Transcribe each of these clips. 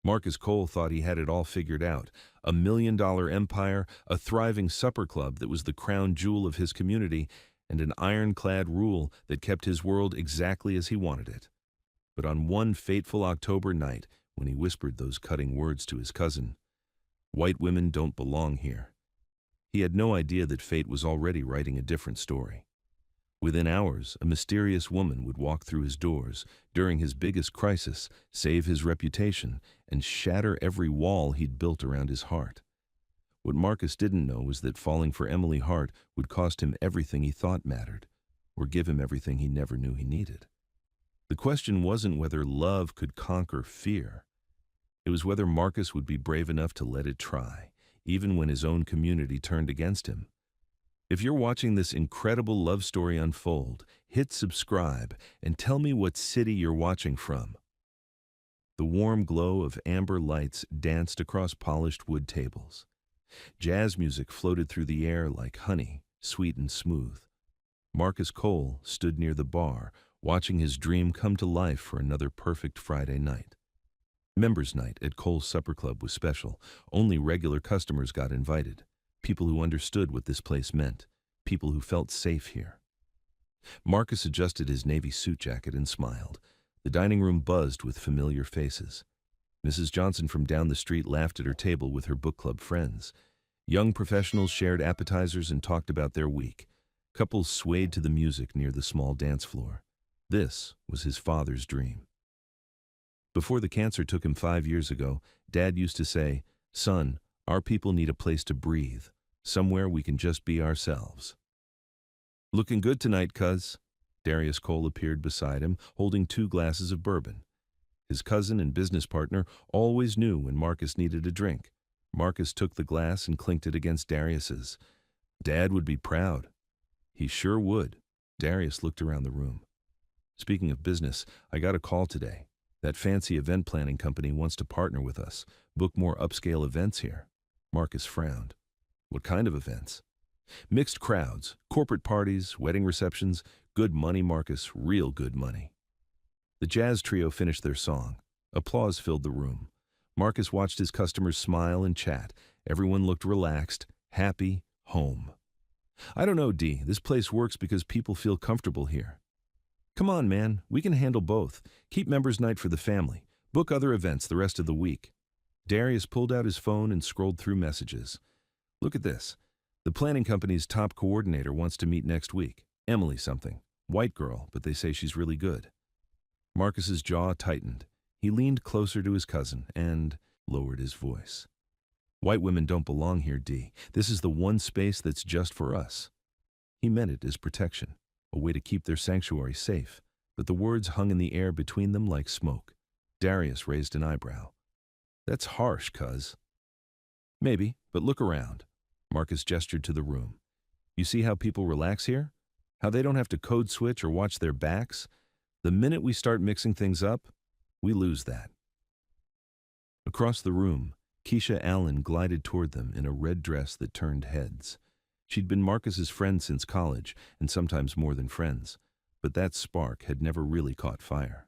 Marcus Cole thought he had it all figured out. $1 million empire, a thriving supper club that was the crown jewel of his community, and an ironclad rule that kept his world exactly as he wanted it. But on one fateful October night, when he whispered those cutting words to his cousin, "White women don't belong here," he had no idea that fate was already writing a different story. Within hours, a mysterious woman would walk through his doors during his biggest crisis, save his reputation, and shatter every wall he'd built around his heart. What Marcus didn't know was that falling for Emily Hart would cost him everything he thought mattered, or give him everything he never knew he needed. The question wasn't whether love could conquer fear. It was whether Marcus would be brave enough to let it try, even when his own community turned against him. If you're watching this incredible love story unfold, hit subscribe and tell me what city you're watching from. The warm glow of amber lights danced across polished wood tables. Jazz music floated through the air like honey, sweet and smooth. Marcus Cole stood near the bar, watching his dream come to life for another perfect Friday night. Members' night at Cole's Supper Club was special. Only regular customers got invited. People who understood what this place meant. People who felt safe here. Marcus adjusted his navy suit jacket and smiled. The dining room buzzed with familiar faces. Mrs. Johnson from down the street laughed at her table with her book club friends. Young professionals shared appetizers and talked about their week. Couples swayed to the music near the small dance floor. This was his father's dream. Before the cancer took him 5 years ago, Dad used to say, "Son, our people need a place to breathe, somewhere we can just be ourselves." "Looking good tonight, cuz." Darius Cole appeared beside him, holding 2 glasses of bourbon. His cousin and business partner always knew when Marcus needed a drink. Marcus took the glass and clinked it against Darius's. Dad would be proud. He sure would. Darius looked around the room. "Speaking of business, I got a call today. That fancy event planning company wants to partner with us, book more upscale events here." Marcus frowned. "What kind of events?" "Mixed crowds, corporate parties, wedding receptions. Good money, Marcus, real good money." The jazz trio finished their song. Applause filled the room. Marcus watched his customers smile and chat. Everyone looked relaxed, happy, home. "I don't know, D. This place works because people feel comfortable here." "Come on, man. We can handle both. Keep members' night for the family. Book other events the rest of the week." Darius pulled out his phone and scrolled through messages. "Look at this. The planning company's top coordinator wants to meet next week. Emily something. White girl, but they say she's really good." Marcus's jaw tightened. He leaned closer to his cousin and lowered his voice. "White women don't belong here, D. This is the one space that's just for us." He meant it as protection, a way to keep their sanctuary safe, but the words hung in the air between them like smoke. Darius raised an eyebrow. "That's harsh, cuz." "Maybe, but look around." Marcus gestured to the room. "You see how people relax here? How they don't have to code switch or watch their backs? The minute we start mixing things up, we lose that." Across the room, Keisha Allen glided toward them in a red dress that turned heads. She'd been Marcus's friend since college, and sometimes more than friends, but that spark had never really caught fire.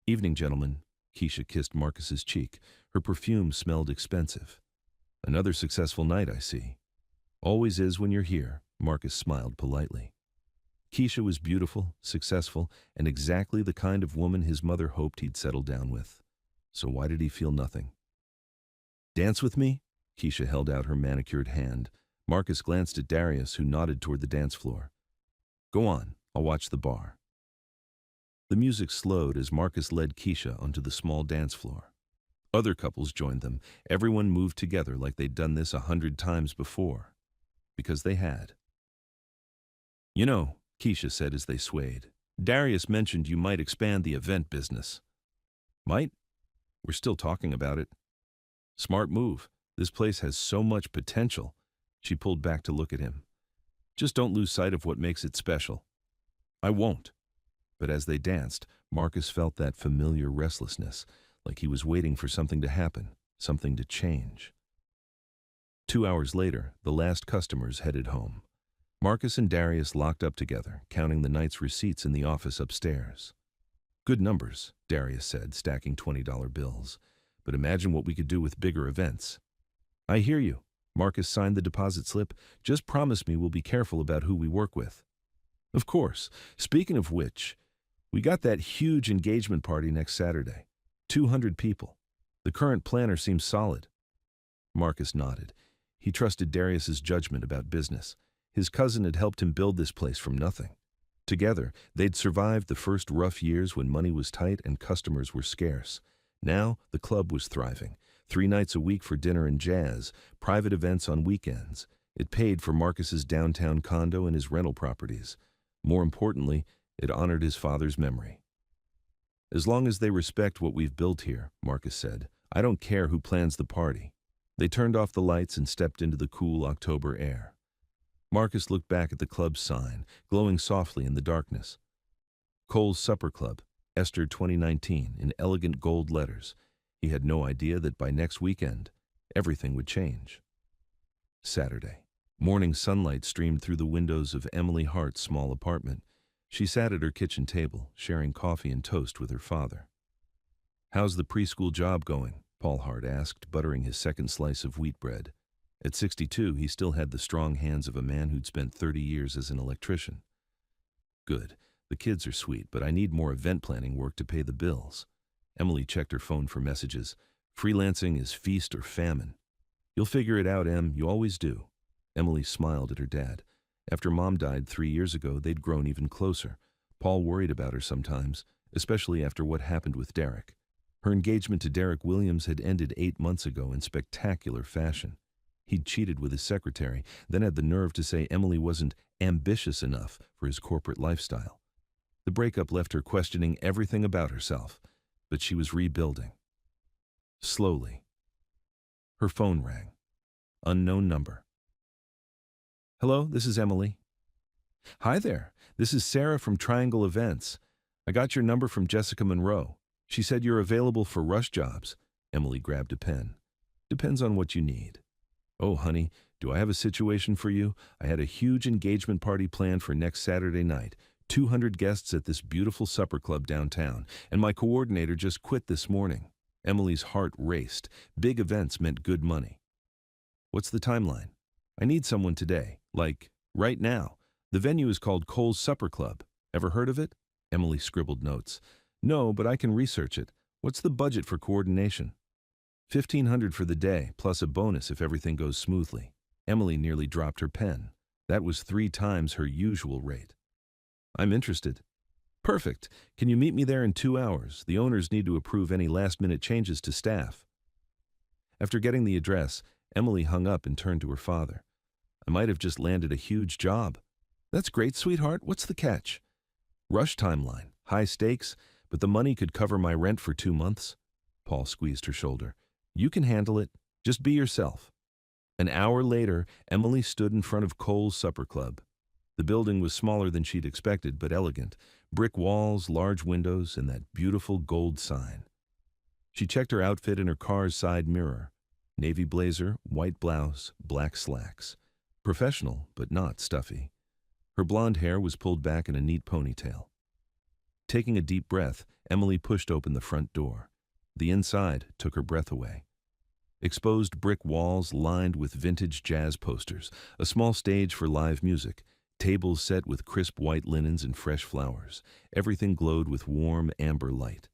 "Evening, gentlemen." Keisha kissed Marcus's cheek. Her perfume smelled expensive. "Another successful night, I see." "Always is when you're here," Marcus smiled politely. Keisha was beautiful, successful, and exactly the kind of woman his mother hoped he'd settle down with. So why did he feel nothing? "Dance with me?" Keisha held out her manicured hand. Marcus glanced at Darius, who nodded toward the dance floor. "Go on, I'll watch the bar." The music slowed as Marcus led Keisha onto the small dance floor. Other couples joined them. Everyone moved together like they'd done this 100 times before. Because they had. "You know," Keisha said as they swayed, "Darius mentioned you might expand the event business." "Might? We're still talking about it." "Smart move. This place has so much potential." She pulled back to look at him. "Just don't lose sight of what makes it special." "I won't." But as they danced, Marcus felt that familiar restlessness, like he was waiting for something to happen, something to change. 2 hours later, the last customers headed home. Marcus and Darius locked up together, counting the night's receipts in the office upstairs. "Good numbers," Darius said, stacking $20 bills. but imagine what we could do with bigger events. I hear you. Marcus signed the deposit slip. Just promise me we'll be careful about who we work with. Of course. Speaking of which, we got that huge engagement party next Saturday. 200 people. The current planner seems solid. Marcus nodded. He trusted Darius's judgment about business. His cousin had helped him build this place from nothing. Together, they'd survived the first rough years when money was tight and customers were scarce. Now, the club was thriving. 3 nights a week for dinner and jazz, private events on weekends. It paid for Marcus's downtown condo and his rental properties. More importantly, it honored his father's memory. As long as they respect what we've built here, Marcus said, I don't care who plans the party. They turned off the lights and stepped into the cool October air. Marcus looked back at the club's sign, glowing softly in the darkness. Cole's Supper Club, Esther 2019, in elegant gold letters. He had no idea that by next weekend, everything would change. Saturday. Morning sunlight streamed through the windows of Emily Hart's small apartment. She sat at her kitchen table, sharing coffee and toast with her father. How's the preschool job going? Paul Hart asked, buttering his second slice of wheat bread. At 62, he still had the strong hands of a man who'd spent 30 years as an electrician. Good. The kids are sweet, but I need more event planning work to pay the bills. Emily checked her phone for messages. Freelancing is feast or famine. You'll figure it out, Em. You always do. Emily smiled at her dad. After Mom died 3 years ago, they'd grown even closer. Paul worried about her sometimes, especially after what happened with Derek. Her engagement to Derek Williams had ended 8 months ago in spectacular fashion. He'd cheated with his secretary, then had the nerve to say Emily wasn't ambitious enough for his corporate lifestyle. The breakup left her questioning everything about herself, but she was rebuilding. Slowly. Her phone rang. Unknown number. Hello, this is Emily. Hi there, this is Sarah from Triangle Events. I got your number from Jessica Monroe. She said you're available for rush jobs. Emily grabbed a pen. Depends on what you need. Oh, honey, do I have a situation for you? I had a huge engagement party planned for next Saturday night. 200 guests at this beautiful supper club downtown, and my coordinator just quit this morning. Emily's heart raced. Big events meant good money. What's the timeline? I need someone today, like right now. The venue is called Cole's Supper Club. Ever heard of it? Emily scribbled notes. No, but I can research it. What's the budget for coordination? $1,500 for the day, plus a bonus if everything goes smoothly. Emily nearly dropped her pen. That was 3 times her usual rate. I'm interested. Perfect. Can you meet me there in 2 hours? The owners need to approve any last-minute changes to staff. After getting the address, Emily hung up and turned to her father. I might have just landed a huge job. That's great, sweetheart. What's the catch? Rush timeline. High stakes, but the money could cover my rent for 2 months. Paul squeezed her shoulder. You can handle it. Just be yourself. An hour later, Emily stood in front of Cole's Supper Club. The building was smaller than she'd expected, but elegant. Brick walls, large windows, and that beautiful gold sign. She checked her outfit in her car's side mirror. Navy blazer, white blouse, black slacks. Professional, but not stuffy. Her blonde hair was pulled back in a neat ponytail. Taking a deep breath, Emily pushed open the front door. The inside took her breath away. Exposed brick walls lined with vintage jazz posters, a small stage for live music, tables set with crisp white linens and fresh flowers. Everything glowed with warm amber light.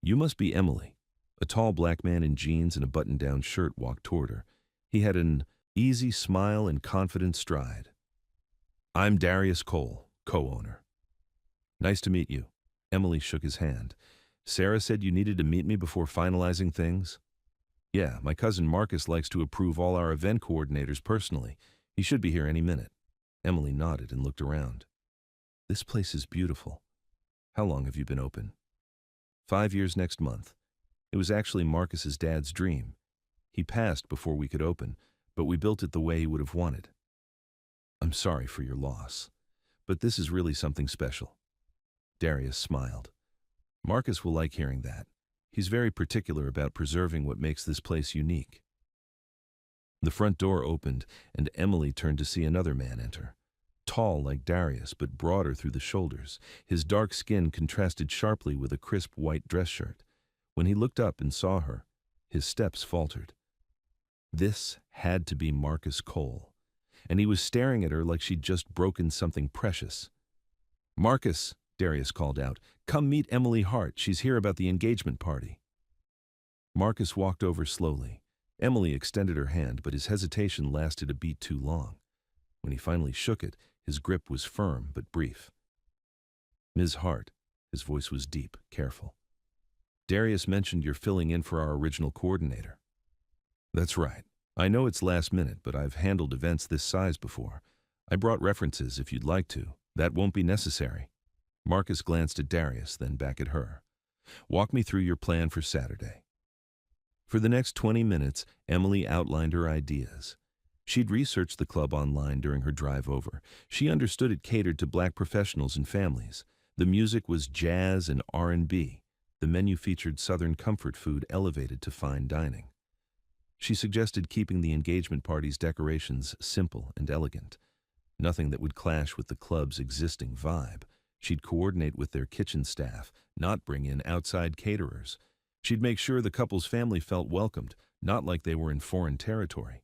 You must be Emily. A tall black man in jeans and a button-down shirt walked toward her. He had an easy smile and confident stride. I'm Darius Cole, co-owner. Nice to meet you. Emily shook his hand. Sarah said you needed to meet me before finalizing things? Yeah, my cousin Marcus likes to approve all our event coordinators personally. He should be here any minute. Emily nodded and looked around. This place is beautiful. How long have you been open? 5 years next month. It was actually Marcus's dad's dream. He passed before we could open, but we built it the way he would have wanted. I'm sorry for your loss, but this is really something special. Darius smiled. Marcus will like hearing that. He's very particular about preserving what makes this place unique. The front door opened, and Emily turned to see another man enter. Tall like Darius, but broader through the shoulders. His dark skin contrasted sharply with a crisp white dress shirt. When he looked up and saw her, his steps faltered. This had to be Marcus Cole, and he was staring at her like she'd just broken something precious. "Marcus," Darius called out, "come meet Emily Hart. She's here about the engagement party." Marcus walked over slowly. Emily extended her hand, but his hesitation lasted a beat too long. When he finally shook it, his grip was firm but brief. "Ms. Hart," his voice was deep, careful. "Darius mentioned you're filling in for our original coordinator." "That's right. I know it's last minute, but I've handled events this size before. I brought references if you'd like to. That won't be necessary." Marcus glanced at Darius, then back at her. "Walk me through your plan for Saturday." For the next 20 minutes, Emily outlined her ideas. She'd researched the club online during her drive over. She understood it catered to black professionals and families. The music was jazz and R&B. The menu featured Southern comfort food elevated to fine dining. She suggested keeping the engagement party's decorations simple and elegant. Nothing that would clash with the club's existing vibe. She'd coordinate with their kitchen staff, not bring in outside caterers. She'd make sure the couple's family felt welcomed, not like they were in foreign territory.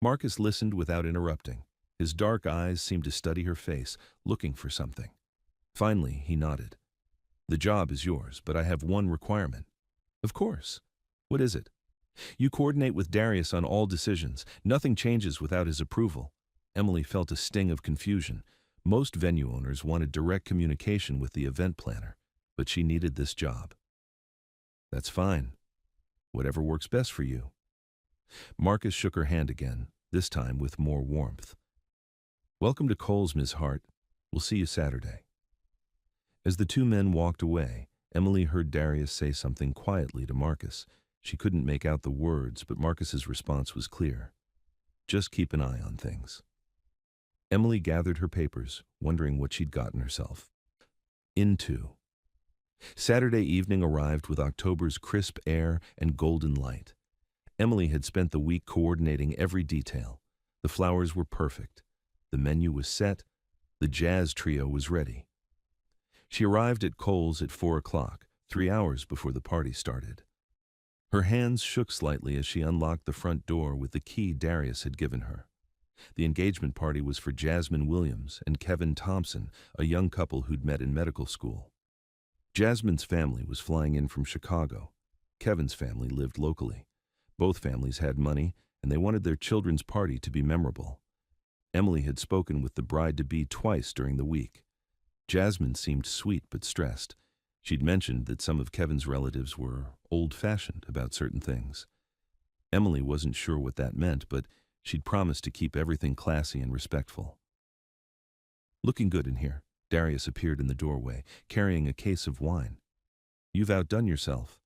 Marcus listened without interrupting. His dark eyes seemed to study her face, looking for something. Finally, he nodded. "The job is yours, but I have one requirement." "Of course. What is it?" "You coordinate with Darius on all decisions. Nothing changes without his approval." Emily felt a sting of confusion. Most venue owners wanted direct communication with the event planner, but she needed this job. "That's fine. Whatever works best for you." Marcus shook her hand again, this time with more warmth. "Welcome to Cole's, Ms. Hart. We'll see you Saturday." As the two men walked away, Emily heard Darius say something quietly to Marcus. She couldn't make out the words, but Marcus's response was clear. "Just keep an eye on things." Emily gathered her papers, wondering what she'd gotten herself into. Saturday evening arrived with October's crisp air and golden light. Emily had spent the week coordinating every detail. The flowers were perfect. The menu was set. The jazz trio was ready. She arrived at Cole's at 4 o'clock, 3 hours before the party started. Her hands shook slightly as she unlocked the front door with the key Darius had given her. The engagement party was for Jasmine Williams and Kevin Thompson, a young couple who'd met in medical school. Jasmine's family was flying in from Chicago. Kevin's family lived locally. Both families had money, and they wanted their children's party to be memorable. Emily had spoken with the bride-to-be twice during the week. Jasmine seemed sweet but stressed. She'd mentioned that some of Kevin's relatives were old-fashioned about certain things. Emily wasn't sure what that meant, but she'd promised to keep everything classy and respectful. "Looking good in here." Darius appeared in the doorway, carrying a case of wine. "You've outdone yourself."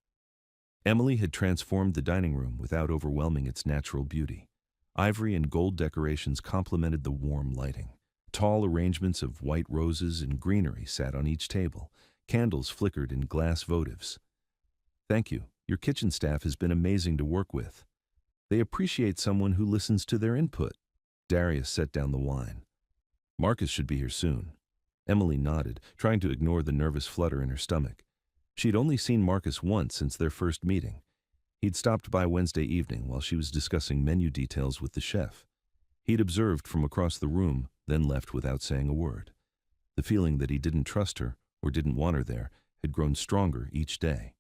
Emily had transformed the dining room without overwhelming its natural beauty. Ivory and gold decorations complemented the warm lighting. Tall arrangements of white roses and greenery sat on each table. Candles flickered in glass votives. "Thank you. Your kitchen staff has been amazing to work with. They appreciate someone who listens to their input." Darius set down the wine. "Marcus should be here soon." Emily nodded, trying to ignore the nervous flutter in her stomach. She'd only seen Marcus once since their first meeting. He'd stopped by Wednesday evening while she was discussing menu details with the chef. He'd observed from across the room, then left without saying a word. The feeling that he didn't trust her or didn't want her there had grown stronger each day.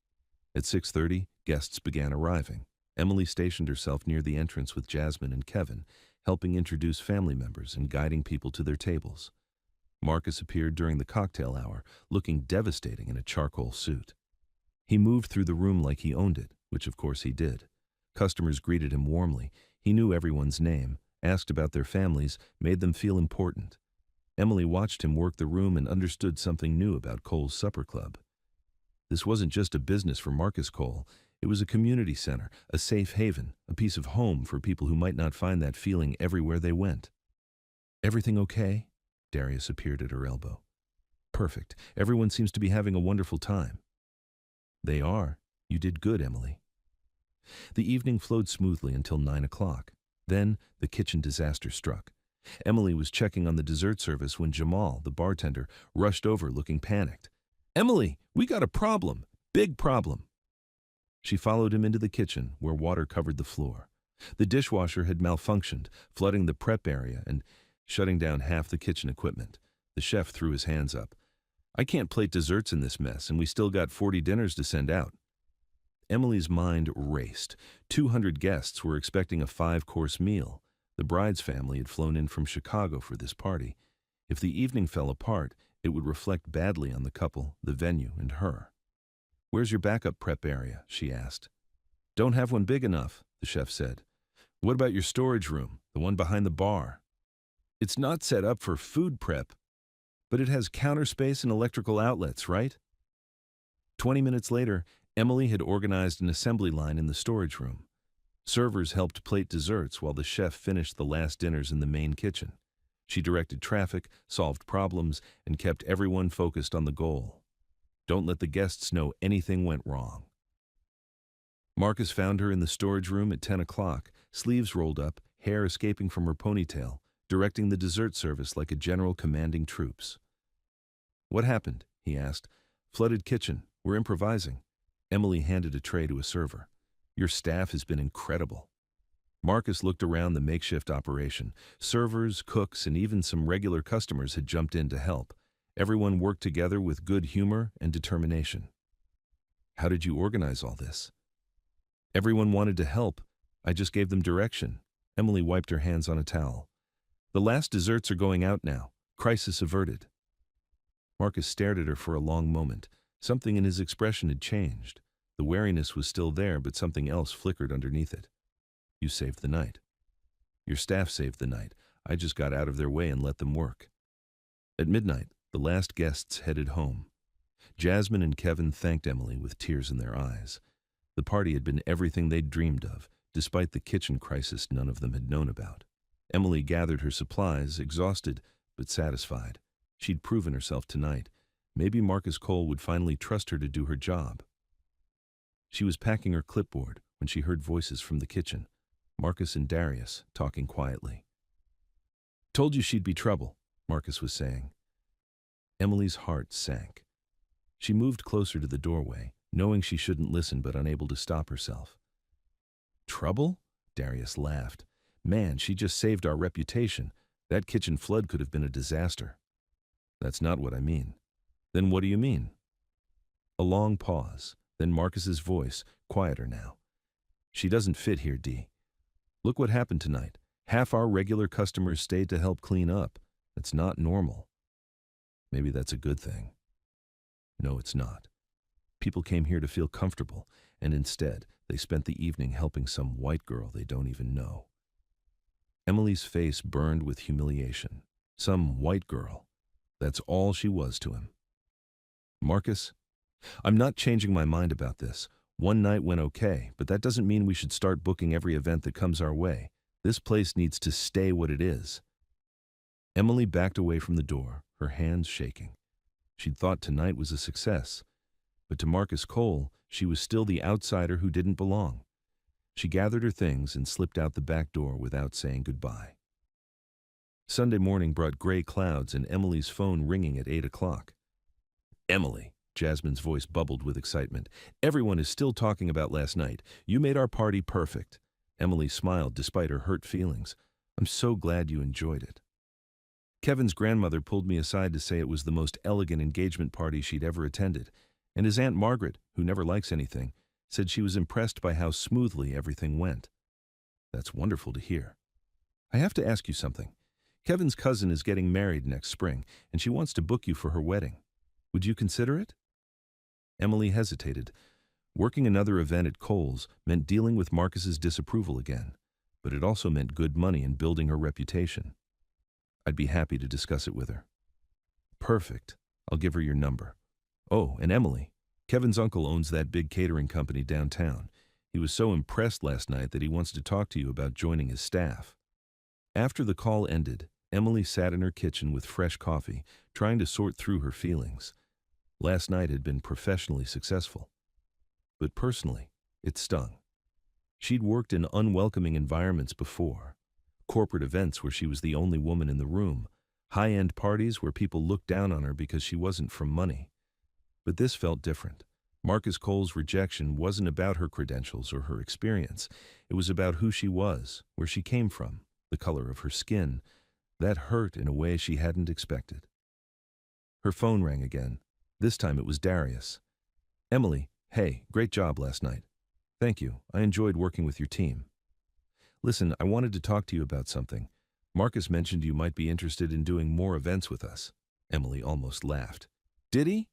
At 6:30, guests began arriving. Emily stationed herself near the entrance with Jasmine and Kevin, helping introduce family members and guiding people to their tables. Marcus appeared during the cocktail hour, looking devastating in a charcoal suit. He moved through the room like he owned it, which of course he did. Customers greeted him warmly. He knew everyone's name, asked about their families, made them feel important. Emily watched him work the room and understood something new about Cole's Supper Club. This wasn't just a business for Marcus Cole. It was a community center, a safe haven, a piece of home for people who might not find that feeling everywhere they went. "Everything okay?" Darius appeared at her elbow. "Perfect. Everyone seems to be having a wonderful time." "They are. You did good, Emily." The evening flowed smoothly until 9 o'clock. Then the kitchen disaster struck. Emily was checking on the dessert service when Jamal, the bartender, rushed over looking panicked. "Emily, we got a problem. Big problem." She followed him into the kitchen, where water covered the floor. The dishwasher had malfunctioned, flooding the prep area and shutting down half the kitchen equipment. The chef threw his hands up. "I can't plate desserts in this mess, and we still got 40 dinners to send out." Emily's mind raced. 200 guests were expecting a 5-course meal. The bride's family had flown in from Chicago for this party. If the evening fell apart, it would reflect badly on the couple, the venue, and her. "Where's your backup prep area?" she asked. "Don't have one big enough," the chef said. "What about your storage room, the one behind the bar?" "It's not set up for food prep, but it has counter space and electrical outlets, right?" 20 minutes later, Emily had organized an assembly line in the storage room. Servers helped plate desserts while the chef finished the last dinners in the main kitchen. She directed traffic, solved problems, and kept everyone focused on the goal. Don't let the guests know anything went wrong. Marcus found her in the storage room at 10 o'clock, sleeves rolled up, hair escaping from her ponytail, directing the dessert service like a general commanding troops. "What happened?" he asked. "Flooded kitchen. We're improvising." Emily handed a tray to a server. "Your staff has been incredible." Marcus looked around the makeshift operation. Servers, cooks, and even some regular customers had jumped in to help. Everyone worked together with good humor and determination. "How did you organize all this?" "Everyone wanted to help. I just gave them direction." Emily wiped her hands on a towel. "The last desserts are going out now. Crisis averted." Marcus stared at her for a long moment. Something in his expression had changed. The wariness was still there, but something else flickered underneath it. "You saved the night." "Your staff saved the night. I just got out of their way and let them work." At midnight, the last guests headed home. Jasmine and Kevin thanked Emily with tears in their eyes. The party had been everything they'd dreamed of, despite the kitchen crisis none of them had known about. Emily gathered her supplies, exhausted but satisfied. She'd proven herself tonight. Maybe Marcus Cole would finally trust her to do her job. She was packing her clipboard when she heard voices from the kitchen. Marcus and Darius talking quietly. "Told you she'd be trouble," Marcus was saying. Emily's heart sank. She moved closer to the doorway, knowing she shouldn't listen but unable to stop herself. "Trouble?" Darius laughed. "Man, she just saved our reputation. That kitchen flood could have been a disaster." "That's not what I mean." "Then what do you mean?" A long pause, then Marcus's voice, quieter now. "She doesn't fit here, Dee. Look what happened tonight. Half our regular customers stayed to help clean up. That's not normal." "Maybe that's a good thing." "No, it's not. People came here to feel comfortable, and instead, they spent the evening helping some white girl they don't even know." Emily's face burned with humiliation. Some white girl. That's all she was to him. "Marcus, I'm not changing my mind about this. One night went okay, but that doesn't mean we should start booking every event that comes our way. This place needs to stay what it is." Emily backed away from the door, her hands shaking. She'd thought tonight was a success, but to Marcus Cole, she was still the outsider who didn't belong. She gathered her things and slipped out the back door without saying goodbye. Sunday morning brought gray clouds and Emily's phone ringing at 8 o'clock. "Emily," Jasmine's voice bubbled with excitement. "Everyone is still talking about last night. You made our party perfect." Emily smiled despite her hurt feelings. "I'm so glad you enjoyed it." Kevin's grandmother pulled me aside to say it was the most elegant engagement party she'd ever attended, and his Aunt Margaret, who never likes anything, said she was impressed by how smoothly everything went. "That's wonderful to hear. I have to ask you something. Kevin's cousin is getting married next spring, and she wants to book you for her wedding. Would you consider it?" Emily hesitated. Working another event at Cole's meant dealing with Marcus's disapproval again, but it also meant good money and building her reputation. "I'd be happy to discuss it with her." "Perfect. I'll give her your number. Oh, and Emily, Kevin's uncle owns that big catering company downtown. He was so impressed last night that he wants to talk to you about joining his staff." After the call ended, Emily sat in her kitchen with fresh coffee, trying to sort through her feelings. Last night had been professionally successful, but personally, it stung. She'd worked in unwelcoming environments before. Corporate events where she was the only woman in the room. High-end parties where people looked down on her because she wasn't from money. But this felt different. Marcus Cole's rejection wasn't about her credentials or her experience. It was about who she was, where she came from, the color of her skin. That hurt in a way she hadn't expected. Her phone rang again. This time it was Darius. "Emily, hey, great job last night." "Thank you. I enjoyed working with your team." "Listen, I wanted to talk to you about something. Marcus mentioned you might be interested in doing more events with us." Emily almost laughed. "Did he?"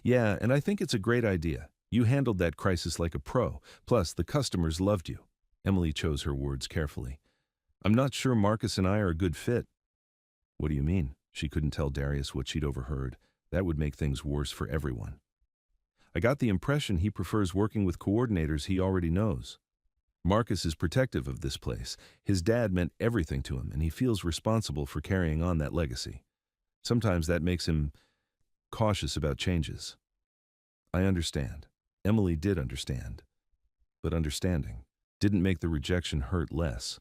"Yeah, and I think it's a great idea. You handled that crisis like a pro. Plus, the customers loved you." Emily chose her words carefully. "I'm not sure Marcus and I are a good fit." "What do you mean?" She couldn't tell Darius what she'd overheard. That would make things worse for everyone. "I got the impression he prefers working with coordinators he already knows. Marcus is protective of this place. His dad meant everything to him, and he feels responsible for carrying on that legacy. Sometimes that makes him cautious about changes." "I understand." Emily did understand. But understanding didn't make the rejection hurt less.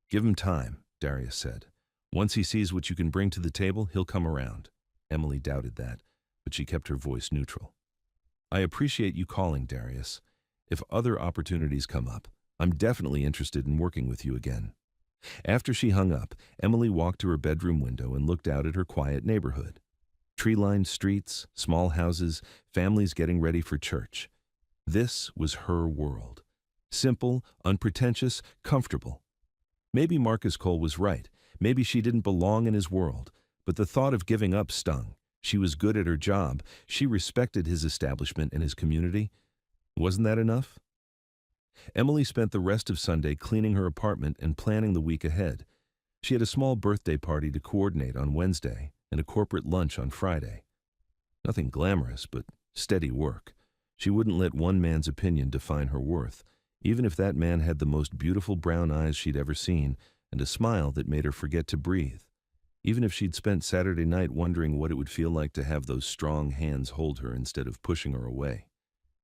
"Give him time," Darius said. "Once he sees what you can bring to the table, he'll come around." Emily doubted that, but she kept her voice neutral. "I appreciate you calling, Darius. If other opportunities come up, I'm definitely interested in working with you again." After she hung up, Emily walked to her bedroom window and looked out at her quiet neighborhood. Tree-lined streets, small houses, families getting ready for church. This was her world. Simple, unpretentious, comfortable. Maybe Marcus Cole was right. Maybe she didn't belong in his world. But the thought of giving up stung. She was good at her job. She respected his establishment and his community. Wasn't that enough? Emily spent the rest of Sunday cleaning her apartment and planning the week ahead. She had a small birthday party to coordinate on Wednesday and a corporate lunch on Friday. Nothing glamorous, but steady work. She wouldn't let one man's opinion define her worth, even if that man had the most beautiful brown eyes she'd ever seen and a smile that made her forget to breathe. Even if she'd spent Saturday night wondering what it would feel like to have those strong hands hold her instead of pushing her away.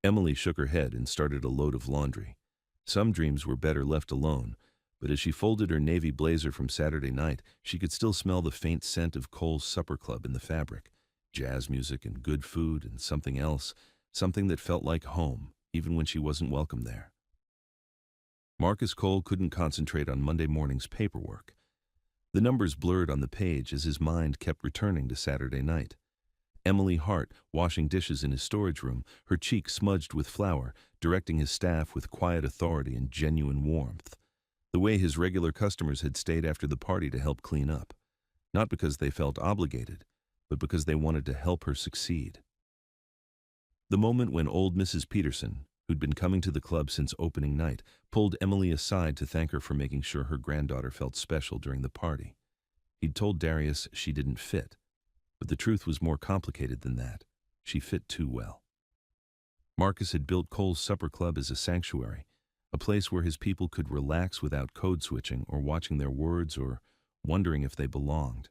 Emily shook her head and started a load of laundry. Some dreams were better left alone, but as she folded her navy blazer from Saturday night, she could still smell the faint scent of Cole's supper club in the fabric. Jazz music and good food and something else, something that felt like home, even when she wasn't welcome there. Marcus Cole couldn't concentrate on Monday morning's paperwork. The numbers blurred on the page as his mind kept returning to Saturday night. Emily Hart, washing dishes in his storage room, her cheek smudged with flour, directing his staff with quiet authority and genuine warmth. The way his regular customers had stayed after the party to help clean up. Not because they felt obligated, but because they wanted to help her succeed. The moment when old Mrs. Peterson, who'd been coming to the club since opening night, pulled Emily aside to thank her for making sure her granddaughter felt special during the party. He'd told Darius she didn't fit, but the truth was more complicated than that. She fit too well. Marcus had built Cole's Supper Club as a sanctuary, a place where his people could relax without code switching or watching their words or wondering if they belonged.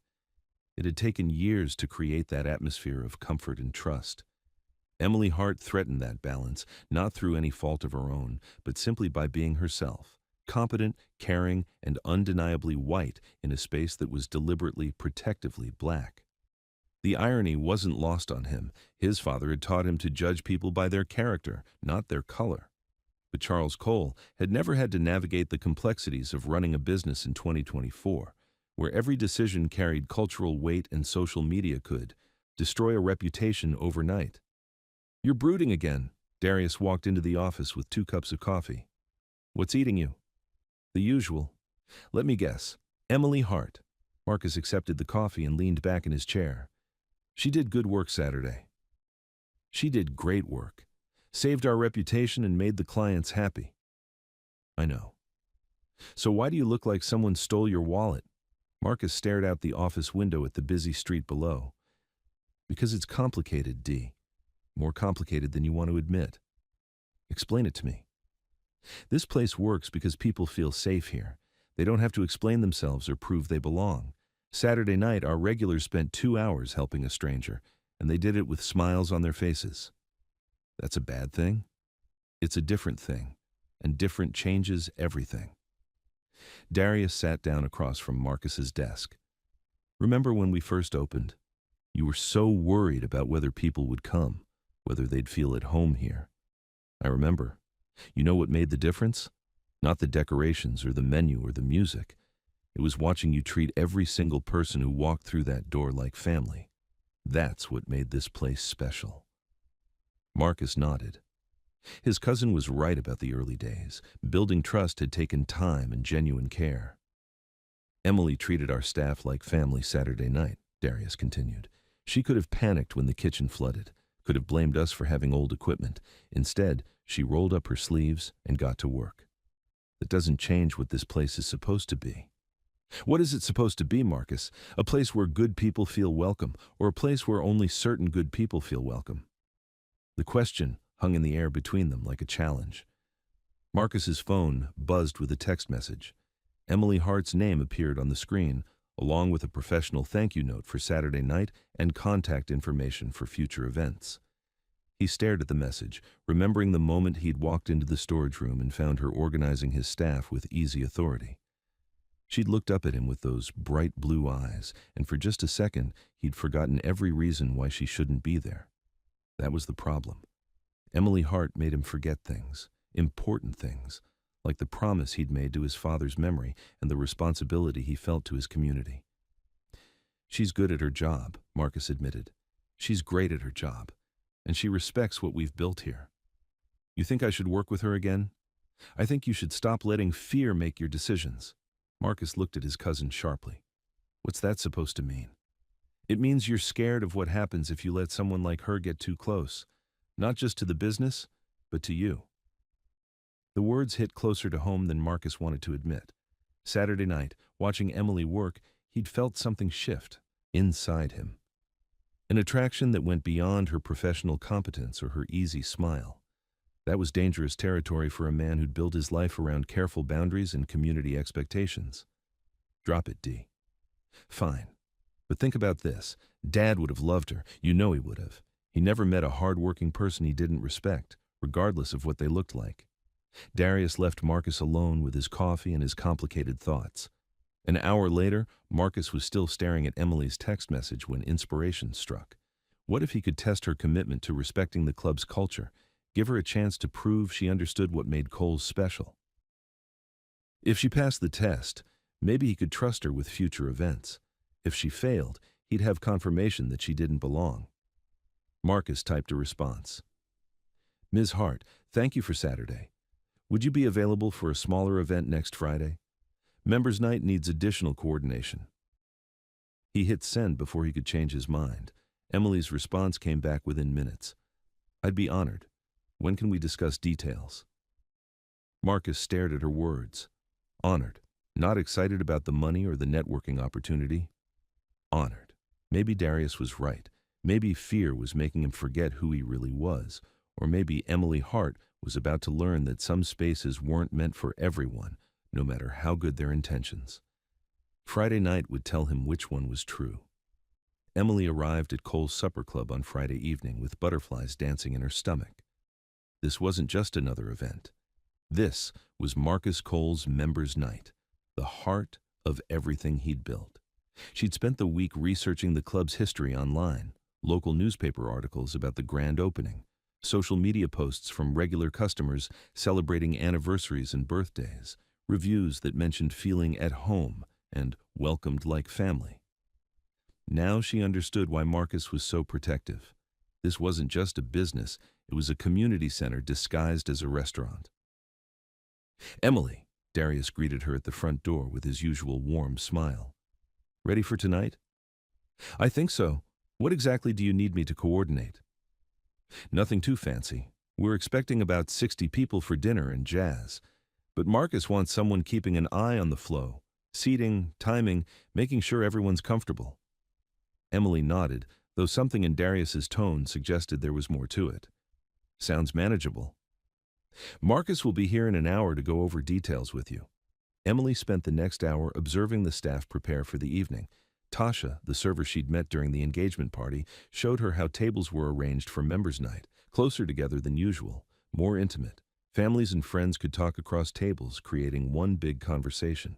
It had taken years to create that atmosphere of comfort and trust. Emily Hart threatened that balance, not through any fault of her own, but simply by being herself, competent, caring, and undeniably white in a space that was deliberately, protectively black. The irony wasn't lost on him. His father had taught him to judge people by their character, not their color. But Charles Cole had never had to navigate the complexities of running a business in 2024, where every decision carried cultural weight and social media could destroy a reputation overnight. "You're brooding again." Darius walked into the office with 2 cups of coffee. "What's eating you?" "The usual." "Let me guess. Emily Hart." Marcus accepted the coffee and leaned back in his chair. "She did good work Saturday." "She did great work. Saved our reputation and made the clients happy." "I know." "So why do you look like someone stole your wallet?" Marcus stared out the office window at the busy street below. "Because it's complicated, D. More complicated than you want to admit." "Explain it to me." "This place works because people feel safe here. They don't have to explain themselves or prove they belong. Saturday night, our regulars spent 2 hours helping a stranger, and they did it with smiles on their faces." "That's a bad thing?" "It's a different thing, and different changes everything." Darius sat down across from Marcus's desk. "Remember when we first opened? You were so worried about whether people would come. whether they'd feel at home here. I remember. You know what made the difference? Not the decorations or the menu or the music. It was watching you treat every single person who walked through that door like family. That's what made this place special. Marcus nodded. His cousin was right about the early days. Building trust had taken time and genuine care. Emily treated our staff like family Saturday night, Darius continued. She could have panicked when the kitchen flooded, could have blamed us for having old equipment. Instead, she rolled up her sleeves and got to work. That doesn't change what this place is supposed to be. What is it supposed to be, Marcus? A place where good people feel welcome, or a place where only certain good people feel welcome? The question hung in the air between them like a challenge. Marcus's phone buzzed with a text message. Emily Hart's name appeared on the screen, along with a professional thank you note for Saturday night and contact information for future events. He stared at the message, remembering the moment he'd walked into the storage room and found her organizing his staff with easy authority. She'd looked up at him with those bright blue eyes, and for just a second, he'd forgotten every reason why she shouldn't be there. That was the problem. Emily Hart made him forget things, important things, like the promise he'd made to his father's memory and the responsibility he felt to his community. She's good at her job, Marcus admitted. She's great at her job, and she respects what we've built here. You think I should work with her again? I think you should stop letting fear make your decisions. Marcus looked at his cousin sharply. What's that supposed to mean? It means you're scared of what happens if you let someone like her get too close, not just to the business, but to you. The words hit closer to home than Marcus wanted to admit. Saturday night, watching Emily work, he'd felt something shift inside him. An attraction that went beyond her professional competence or her easy smile. That was dangerous territory for a man who'd built his life around careful boundaries and community expectations. Drop it, D. Fine. But think about this. Dad would have loved her. You know he would have. He never met a hard-working person he didn't respect, regardless of what they looked like. Darius left Marcus alone with his coffee and his complicated thoughts. An hour later, Marcus was still staring at Emily's text message when inspiration struck. What if he could test her commitment to respecting the club's culture, give her a chance to prove she understood what made Kohl's special? If she passed the test, maybe he could trust her with future events. If she failed, he'd have confirmation that she didn't belong. Marcus typed a response. Ms. Hart, thank you for Saturday. Would you be available for a smaller event next Friday? Members' Night needs additional coordination. He hit send before he could change his mind. Emily's response came back within minutes. I'd be honored. When can we discuss details? Marcus stared at her words. Honored. Not excited about the money or the networking opportunity. Honored. Maybe Darius was right. Maybe fear was making him forget who he really was. Or maybe Emily Hart was about to learn that some spaces weren't meant for everyone, no matter how good their intentions. Friday night would tell him which one was true. Emily arrived at Kohl's Supper Club on Friday evening with butterflies dancing in her stomach. This wasn't just another event. This was Marcus Kohl's Members' Night, the heart of everything he'd built. She'd spent the week researching the club's history online, local newspaper articles about the grand opening, social media posts from regular customers celebrating anniversaries and birthdays, reviews that mentioned feeling at home and welcomed like family. Now she understood why Marcus was so protective. This wasn't just a business, it was a community center disguised as a restaurant. Emily, Darius greeted her at the front door with his usual warm smile. Ready for tonight? I think so. What exactly do you need me to coordinate? Nothing too fancy. We're expecting about 60 people for dinner and jazz. But Marcus wants someone keeping an eye on the flow, seating, timing, making sure everyone's comfortable. Emily nodded, though something in Darius's tone suggested there was more to it. Sounds manageable. Marcus will be here in an hour to go over details with you. Emily spent the next hour observing the staff prepare for the evening. Tasha, the server she'd met during the engagement party, showed her how tables were arranged for members' night, closer together than usual, more intimate. Families and friends could talk across tables, creating one big conversation.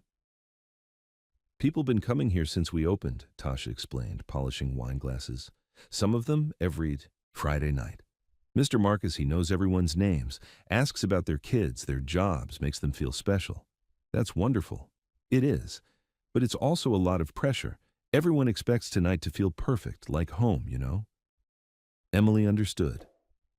People been coming here since we opened, Tasha explained, polishing wine glasses. Some of them every Friday night. Mr. Marcus, he knows everyone's names, asks about their kids, their jobs, makes them feel special. That's wonderful. It is. But it's also a lot of pressure. Everyone expects tonight to feel perfect, like home, you know? Emily understood.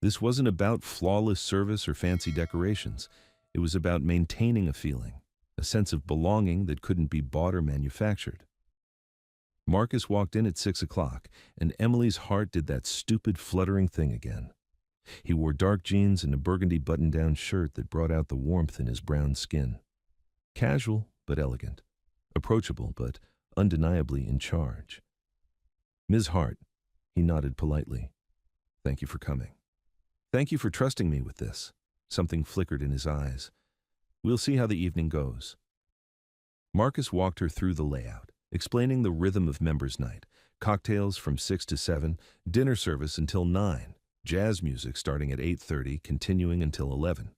This wasn't about flawless service or fancy decorations. It was about maintaining a feeling, a sense of belonging that couldn't be bought or manufactured. Marcus walked in at 6 o'clock, and Emily's heart did that stupid fluttering thing again. He wore dark jeans and a burgundy button-down shirt that brought out the warmth in his brown skin. Casual, but elegant. Approachable, but undeniably in charge. "Ms. Hart," he nodded politely. "Thank you for coming. Thank you for trusting me with this." Something flickered in his eyes. "We'll see how the evening goes." Marcus walked her through the layout, explaining the rhythm of members' night. Cocktails from 6 to 7, dinner service until 9, jazz music starting at 8:30, continuing until 11.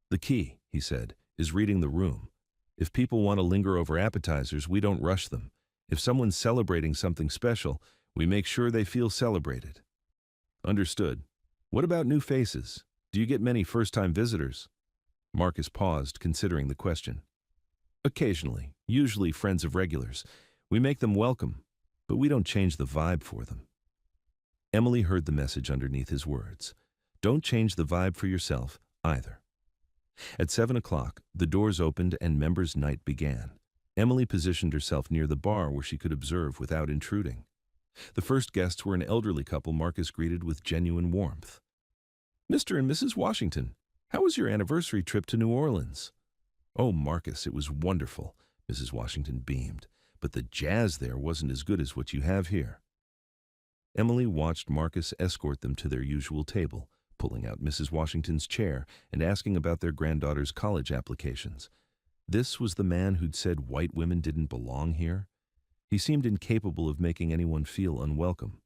"The key," he said, "is reading the room. If people want to linger over appetizers, we don't rush them. If someone's celebrating something special, we make sure they feel celebrated." "Understood. What about new faces? Do you get many first-time visitors?" Marcus paused, considering the question. "Occasionally, usually friends of regulars. We make them welcome, but we don't change the vibe for them." Emily heard the message underneath his words. Don't change the vibe for yourself, either. At 7 o'clock, the doors opened and members' night began. Emily positioned herself near the bar where she could observe without intruding. The first guests were an elderly couple Marcus greeted with genuine warmth. "Mr. and Mrs. Washington, how was your anniversary trip to New Orleans?" "Oh, Marcus, it was wonderful," Mrs. Washington beamed. "But the jazz there wasn't as good as what you have here." Emily watched Marcus escort them to their usual table, pulling out Mrs. Washington's chair and asking about their granddaughter's college applications. This was the man who'd said white women didn't belong here? He seemed incapable of making anyone feel unwelcome.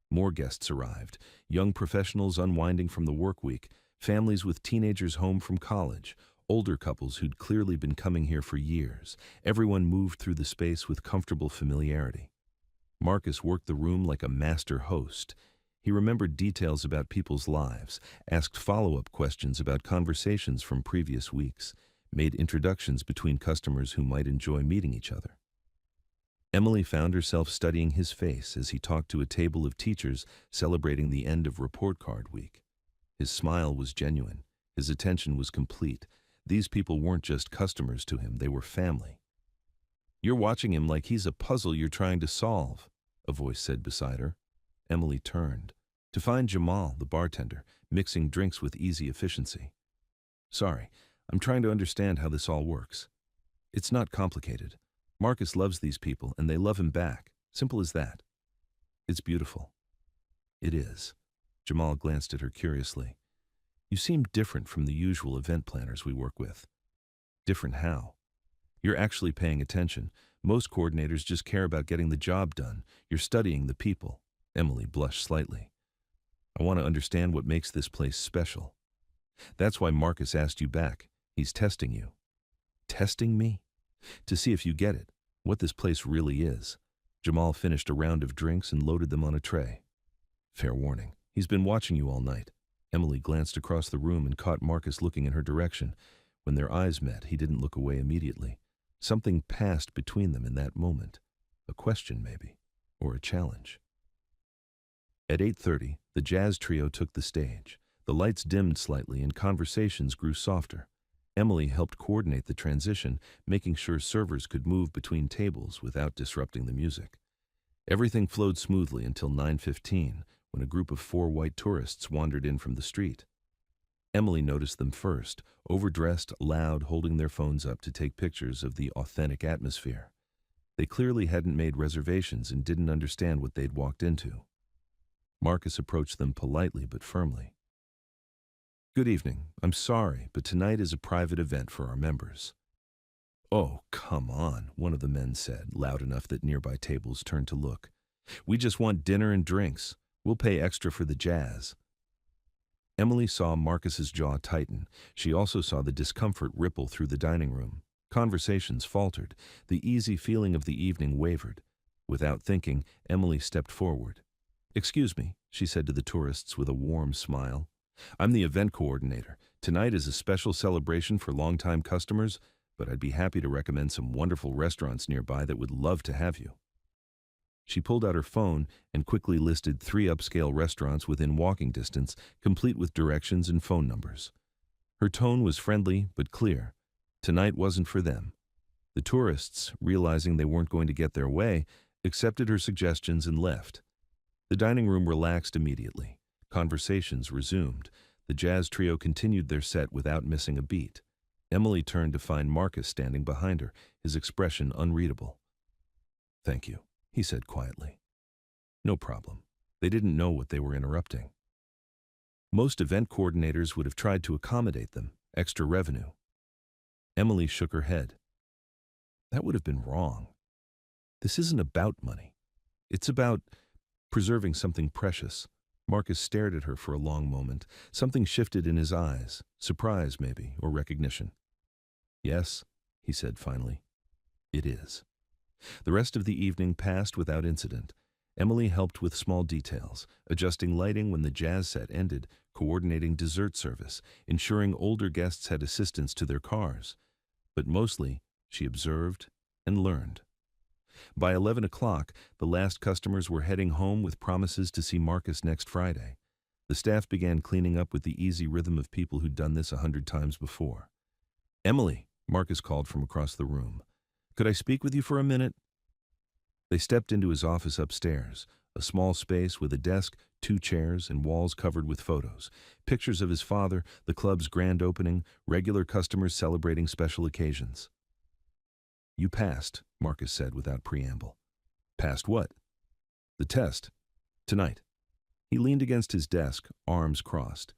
More guests arrived, young professionals unwinding from the work week, families with teenagers home from college, older couples who'd clearly been coming here for years. Everyone moved through the space with comfortable familiarity. Marcus worked the room like a master host. He remembered details about people's lives, asked follow-up questions about conversations from previous weeks, made introductions between customers who might enjoy meeting each other. Emily found herself studying his face as he talked to a table of teachers celebrating the end of report card week. His smile was genuine. His attention was complete. These people weren't just customers to him, they were family. "You're watching him like he's a puzzle you're trying to solve," a voice said beside her. Emily turned to find Jamal, the bartender, mixing drinks with easy efficiency. "Sorry, I'm trying to understand how this all works." "It's not complicated. Marcus loves these people and they love him back. Simple as that." "It's beautiful." "It is." Jamal glanced at her curiously. "You seem different from the usual event planners we work with." "Different how?" "You're actually paying attention. Most coordinators just care about getting the job done. You're studying the people." Emily blushed slightly. "I want to understand what makes this place special." "That's why Marcus asked you back. He's testing you." "Testing me?" "To see if you get it, what this place really is." Jamal finished a round of drinks and loaded them on a tray. "Fair warning, he's been watching you all night." Emily glanced across the room and caught Marcus looking in her direction. When their eyes met, he didn't look away immediately. Something passed between them in that moment. A question, maybe, or a challenge. At 8:30, the jazz trio took the stage. The lights dimmed slightly and conversations grew softer. Emily helped coordinate the transition, making sure servers could move between tables without disrupting the music. Everything flowed smoothly until 9:15, when a group of 4 white tourists wandered in from the street. Emily noticed them first, overdressed, loud, holding their phones up to take pictures of the authentic atmosphere. They clearly hadn't made reservations and didn't understand what they'd walked into. Marcus approached them politely but firmly. "Good evening. I'm sorry, but tonight is a private event for our members." "Oh, come on," one of the men said, loud enough that nearby tables turned to look. "We just want dinner and drinks. We'll pay extra for the jazz." Emily saw Marcus's jaw tighten. She also saw the discomfort ripple through the dining room. Conversations faltered. The easy feeling of the evening wavered. Without thinking, Emily stepped forward. "Excuse me," she said to the tourists with a warm smile. "I'm the event coordinator. Tonight is a special celebration for longtime customers, but I'd be happy to recommend some wonderful restaurants nearby that would love to have you." She pulled out her phone and quickly listed 3 upscale restaurants within walking distance, complete with directions and phone numbers. Her tone was friendly but clear. Tonight wasn't for them. The tourists, realizing they weren't going to get their way, accepted her suggestions and left. The dining room relaxed immediately. Conversations resumed. The jazz trio continued their set without missing a beat. Emily turned to find Marcus standing behind her, his expression unreadable. "Thank you," he said quietly. "No problem." They didn't know what they were interrupting. Most event coordinators would have tried to accommodate them, extra revenue. Emily shook her head. That would have been wrong. This isn't about money. It's about preserving something precious. Marcus stared at her for a long moment. Something shifted in his eyes, surprise maybe, or recognition. "Yes," he said finally. "It is." The rest of the evening passed without incident. Emily helped with small details, adjusting lighting when the jazz set ended, coordinating dessert service, ensuring older guests had assistance to their cars. But mostly, she observed and learned. By 11 o'clock, the last customers were heading home with promises to see Marcus next Friday. The staff began cleaning up with the easy rhythm of people who'd done this 100 times before. "Emily," Marcus called from across the room. "Could I speak with you for a minute?" They stepped into his office upstairs, a small space with a desk, 2 chairs, and walls covered with photos. Pictures of his father, the club's grand opening, regular customers celebrating special occasions. "You passed," Marcus said without preamble. "Passed what?" "The test. Tonight." He leaned against his desk, arms crossed.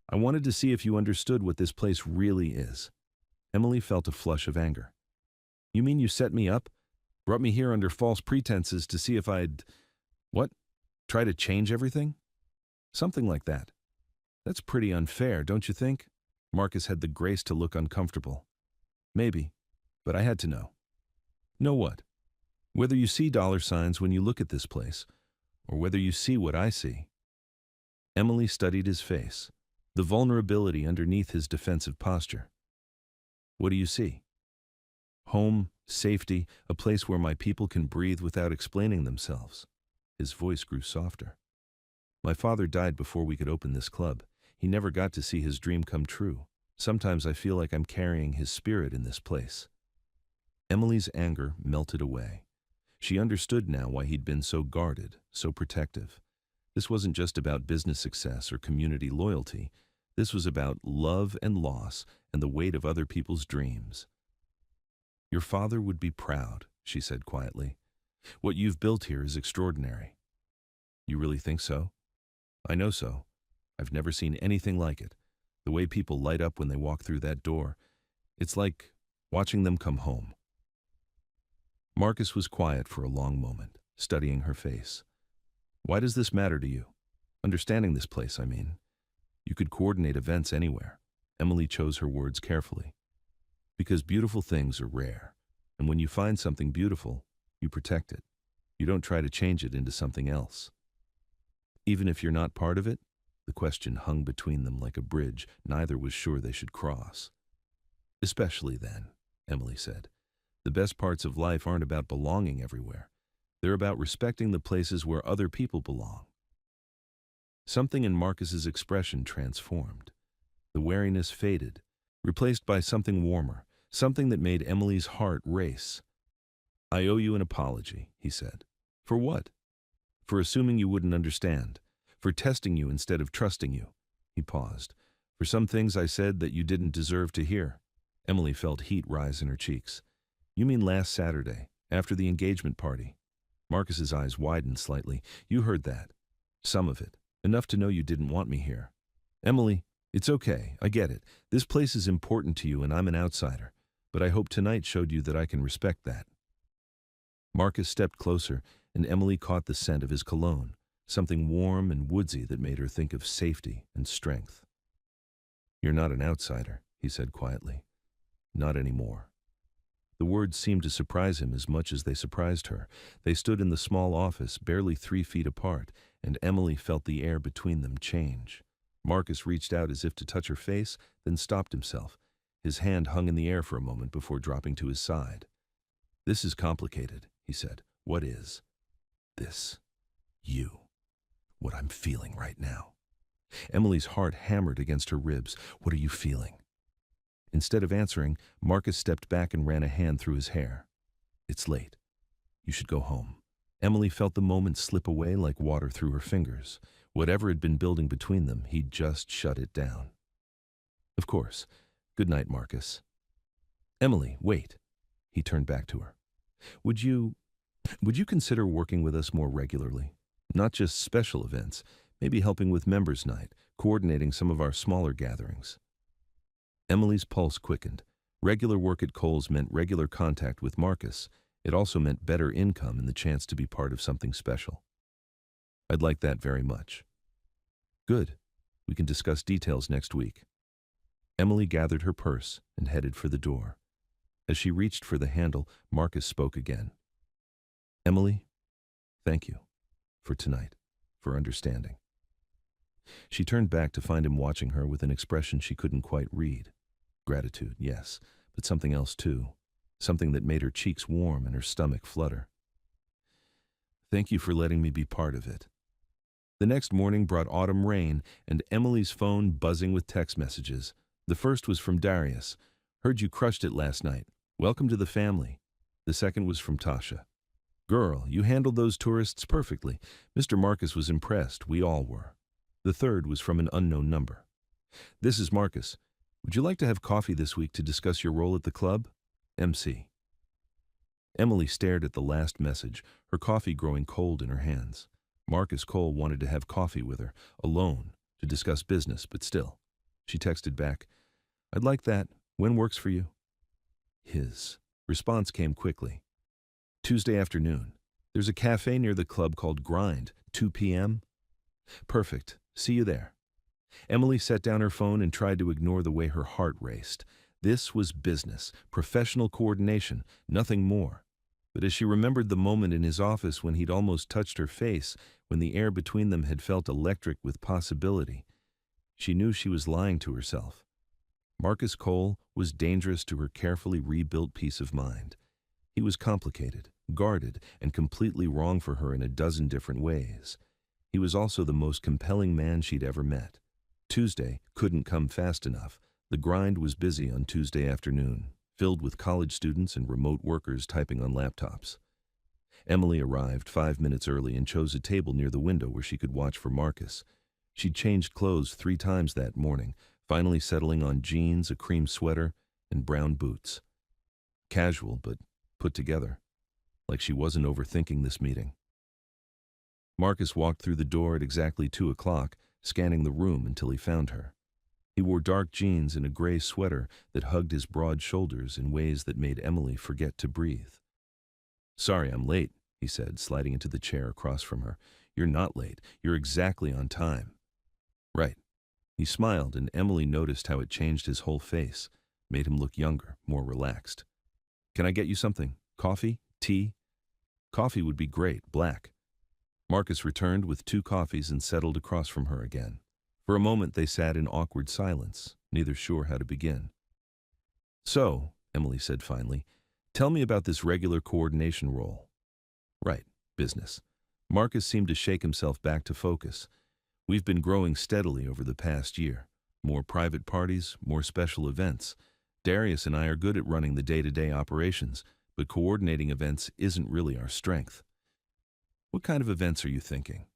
"I wanted to see if you understood what this place really is." Emily felt a flush of anger. "You mean you set me up? Brought me here under false pretenses to see if I'd... what? Try to change everything?" "Something like that." "That's pretty unfair, don't you think?" Marcus had the grace to look uncomfortable. "Maybe, but I had to know." "Know what?" "Whether you see dollar signs when you look at this place, or whether you see what I see." Emily studied his face, the vulnerability underneath his defensive posture. "What do you see?" "Home, safety, a place where my people can breathe without explaining themselves." His voice grew softer. "My father died before we could open this club. He never got to see his dream come true. Sometimes I feel like I'm carrying his spirit in this place." Emily's anger melted away. She understood now why he'd been so guarded, so protective. This wasn't just about business success or community loyalty. This was about love and loss and the weight of other people's dreams. "Your father would be proud," she said quietly. "What you've built here is extraordinary." "You really think so?" "I know so. I've never seen anything like it. The way people light up when they walk through that door. It's like watching them come home." Marcus was quiet for a long moment, studying her face. "Why does this matter to you? Understanding this place, I mean. You could coordinate events anywhere." Emily chose her words carefully. "Because beautiful things are rare, and when you find something beautiful, you protect it. You don't try to change it into something else." "Even if you're not part of it?" The question hung between them like a bridge neither was sure they should cross. "Especially then," Emily said. "The best parts of life aren't about belonging everywhere. They're about respecting the places where other people belong." Something in Marcus's expression transformed. The wariness faded, replaced by something warmer, something that made Emily's heart race. "I owe you an apology," he said. "For what?" "For assuming you wouldn't understand. For testing you instead of trusting you." He paused. "For some things I said that you didn't deserve to hear." Emily felt heat rise in her cheeks. "You mean last Saturday, after the engagement party?" Marcus's eyes widened slightly. "You heard that. Some of it. Enough to know you didn't want me here." "Emily, it's okay. I get it. This place is important to you and I'm an outsider. But I hope tonight showed you that I can respect that." Marcus stepped closer, and Emily caught the scent of his cologne, something warm and woodsy that made her think of safety and strength. "You're not an outsider," he said quietly. "Not anymore." The words seemed to surprise him as much as they surprised her. They stood in the small office, barely 3 feet apart, and Emily felt the air between them change. Marcus reached out as if to touch her face, then stopped himself. His hand hung in the air for a moment before dropping to his side. "This is complicated," he said. "What is this? You. What I'm feeling right now." Emily's heart hammered against her ribs. "What are you feeling?" Instead of answering, Marcus stepped back and ran a hand through his hair. "It's late. You should go home." Emily felt the moment slip away like water through her fingers. Whatever had been building between them, he'd just shut it down. "Of course. Good night, Marcus." "Emily, wait." He turned back to her. Would you consider working with us more regularly? Not just special events, maybe helping with members' night, coordinating some of our smaller gatherings." Emily's pulse quickened. Regular work at Kohl's meant regular contact with Marcus. It also meant better income and the chance to be part of something special. "I'd like that very much." "Good. We can discuss details next week." Emily gathered her purse and headed for the door. As she reached for the handle, Marcus spoke again. "Emily, thank you for tonight, for understanding." She turned back to find him watching her with an expression she couldn't quite read. Gratitude, yes, but something else too. Something that made her cheeks warm and her stomach flutter. "Thank you for letting me be part of it." The next morning brought autumn rain and Emily's phone buzzing with text messages. The first was from Darius. "Heard you crushed it last night. Welcome to the family." The second was from Tasha. "Girl, you handled those tourists perfectly. Mr. Marcus was impressed. We all were." The third was from an unknown number. "This is Marcus. Would you like to have coffee this week to discuss your role at the club? MC." Emily stared at the last message, her coffee growing cold in her hands. Marcus Cole wanted to have coffee with her, alone, to discuss business, but still. She texted back, "I'd like that. When works for you?" His response came quickly. "Tuesday afternoon. There's a cafe near the club called Grind, 2 p.m. "Perfect. See you there." Emily set down her phone and tried to ignore the way her heart raced. This was business, professional coordination, nothing more. But as she remembered the moment in his office when he'd almost touched her face, when the air between them had felt electric with possibility, she knew she was lying to herself. Marcus Cole was dangerous to her carefully rebuilt peace of mind. He was complicated, guarded, and completely wrong for her in a dozen different ways. He was also the most compelling man she'd ever met. Tuesday couldn't come fast enough. The Grind was busy on Tuesday afternoon, filled with college students and remote workers typing on laptops. Emily arrived 5 minutes early and chose a table near the window where she could watch for Marcus. She'd changed clothes 3 times that morning, finally settling on jeans, a cream sweater, and brown boots. Casual, but put together, like she wasn't overthinking this meeting. Marcus walked through the door at exactly 2 o'clock, scanning the room until he found her. He wore dark jeans and a gray sweater that hugged his broad shoulders in ways that made Emily forget to breathe. "Sorry, I'm late," he said, sliding into the chair across from her. "You're not late. You're exactly on time." "Right." He smiled, and Emily noticed how it changed his whole face, made him look younger, more relaxed. "Can I get you something? Coffee? Tea?" "Coffee would be great, black." Marcus returned with 2 coffees and settled across from her again. For a moment they sat in awkward silence, neither sure how to begin. "So," Emily said finally, "tell me about this regular coordination role." "Right, business." Marcus seemed to shake himself back to focus. "We've been growing steadily over the past year. More private parties, more special events. Darius and I are good at running the day-to-day operations, but coordinating events isn't really our strength." "What kind of events are you thinking?"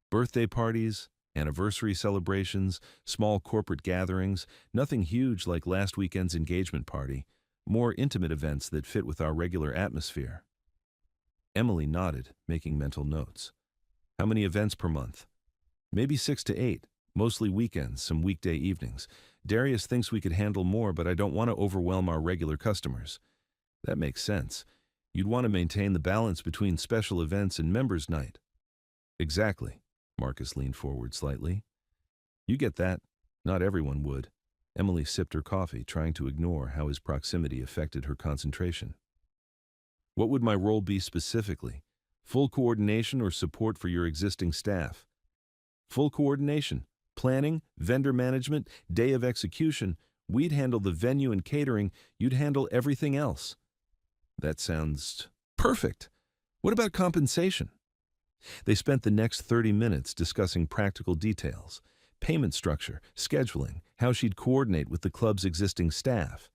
"Birthday parties, anniversary celebrations, small corporate gatherings, nothing huge like last weekend's engagement party, more intimate events that fit with our regular atmosphere." Emily nodded, making mental notes. "How many events per month?" "Maybe 6 to 8, mostly weekends, some weekday evenings. Darius thinks we could handle more, but I don't want to overwhelm our regular customers." "That makes sense. You'd want to maintain the balance between special events and members' night." "Exactly." Marcus leaned forward slightly. "You get that. Not everyone would." Emily sipped her coffee, trying to ignore how his proximity affected her concentration. "What would my role be specifically? Full coordination or support for your existing staff? Full coordination. Planning, vendor management, day of execution. We'd handle the venue and catering. You'd handle everything else. That sounds perfect. What about compensation? They spent the next 30 minutes discussing practical details, payment structure, scheduling, how she'd coordinate with the club's existing staff.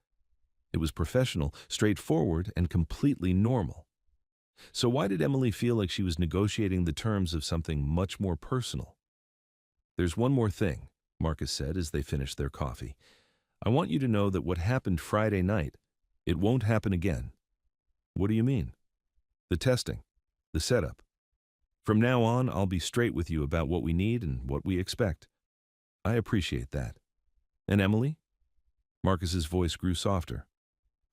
It was professional, straightforward, and completely normal. So why did Emily feel like she was negotiating the terms of something much more personal? There's one more thing, Marcus said as they finished their coffee. I want you to know that what happened Friday night, it won't happen again. What do you mean? The testing, the setup. From now on, I'll be straight with you about what we need and what we expect. I appreciate that. And Emily? Marcus's voice grew softer.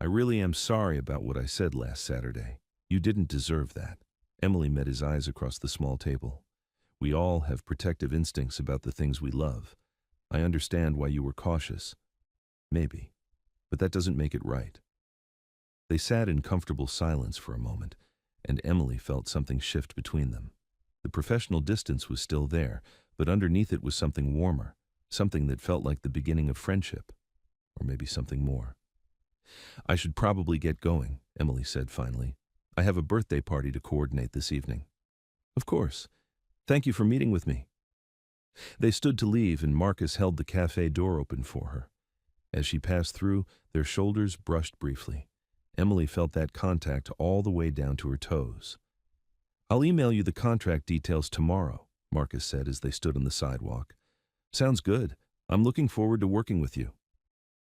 I really am sorry about what I said last Saturday. You didn't deserve that. Emily met his eyes across the small table. We all have protective instincts about the things we love. I understand why you were cautious. Maybe. But that doesn't make it right. They sat in comfortable silence for a moment, and Emily felt something shift between them. The professional distance was still there, but underneath it was something warmer, something that felt like the beginning of friendship. Or maybe something more. I should probably get going, Emily said finally. I have a birthday party to coordinate this evening. Of course. Thank you for meeting with me. They stood to leave, and Marcus held the cafe door open for her. As she passed through, their shoulders brushed briefly. Emily felt that contact all the way down to her toes. I'll email you the contract details tomorrow, Marcus said as they stood on the sidewalk. Sounds good. I'm looking forward to working with you.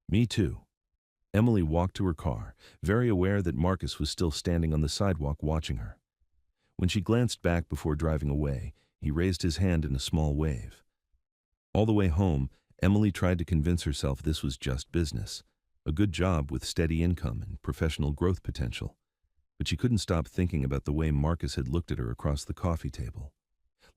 Me too. Emily walked to her car, very aware that Marcus was still standing on the sidewalk watching her. When she glanced back before driving away, he raised his hand in a small wave. All the way home, Emily tried to convince herself this was just business, a good job with steady income and professional growth potential. But she couldn't stop thinking about the way Marcus had looked at her across the coffee table.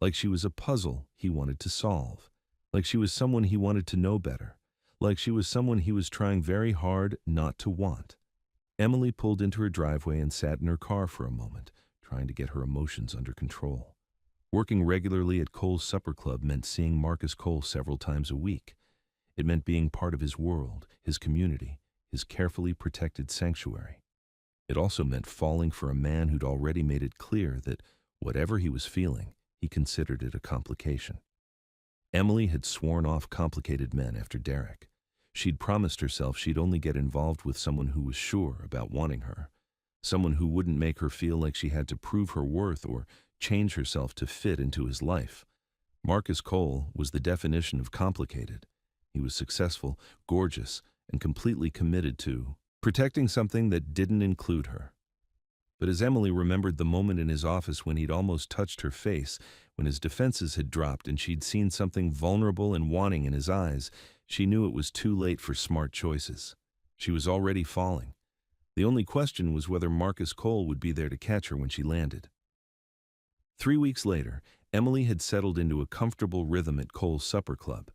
Like she was a puzzle he wanted to solve. Like she was someone he wanted to know better. Like she was someone he was trying very hard not to want. Emily pulled into her driveway and sat in her car for a moment, trying to get her emotions under control. Working regularly at Cole's Supper Club meant seeing Marcus Cole several times a week. It meant being part of his world, his community, his carefully protected sanctuary. It also meant falling for a man who'd already made it clear that whatever he was feeling, he considered it a complication. Emily had sworn off complicated men after Derek. She'd promised herself she'd only get involved with someone who was sure about wanting her, someone who wouldn't make her feel like she had to prove her worth or change herself to fit into his life. Marcus Cole was the definition of complicated. He was successful, gorgeous, and completely committed to protecting something that didn't include her. But as Emily remembered the moment in his office when he'd almost touched her face, when his defenses had dropped and she'd seen something vulnerable and wanting in his eyes, she knew it was too late for smart choices. She was already falling. The only question was whether Marcus Cole would be there to catch her when she landed. 3 weeks later, Emily had settled into a comfortable rhythm at Cole's Supper Club.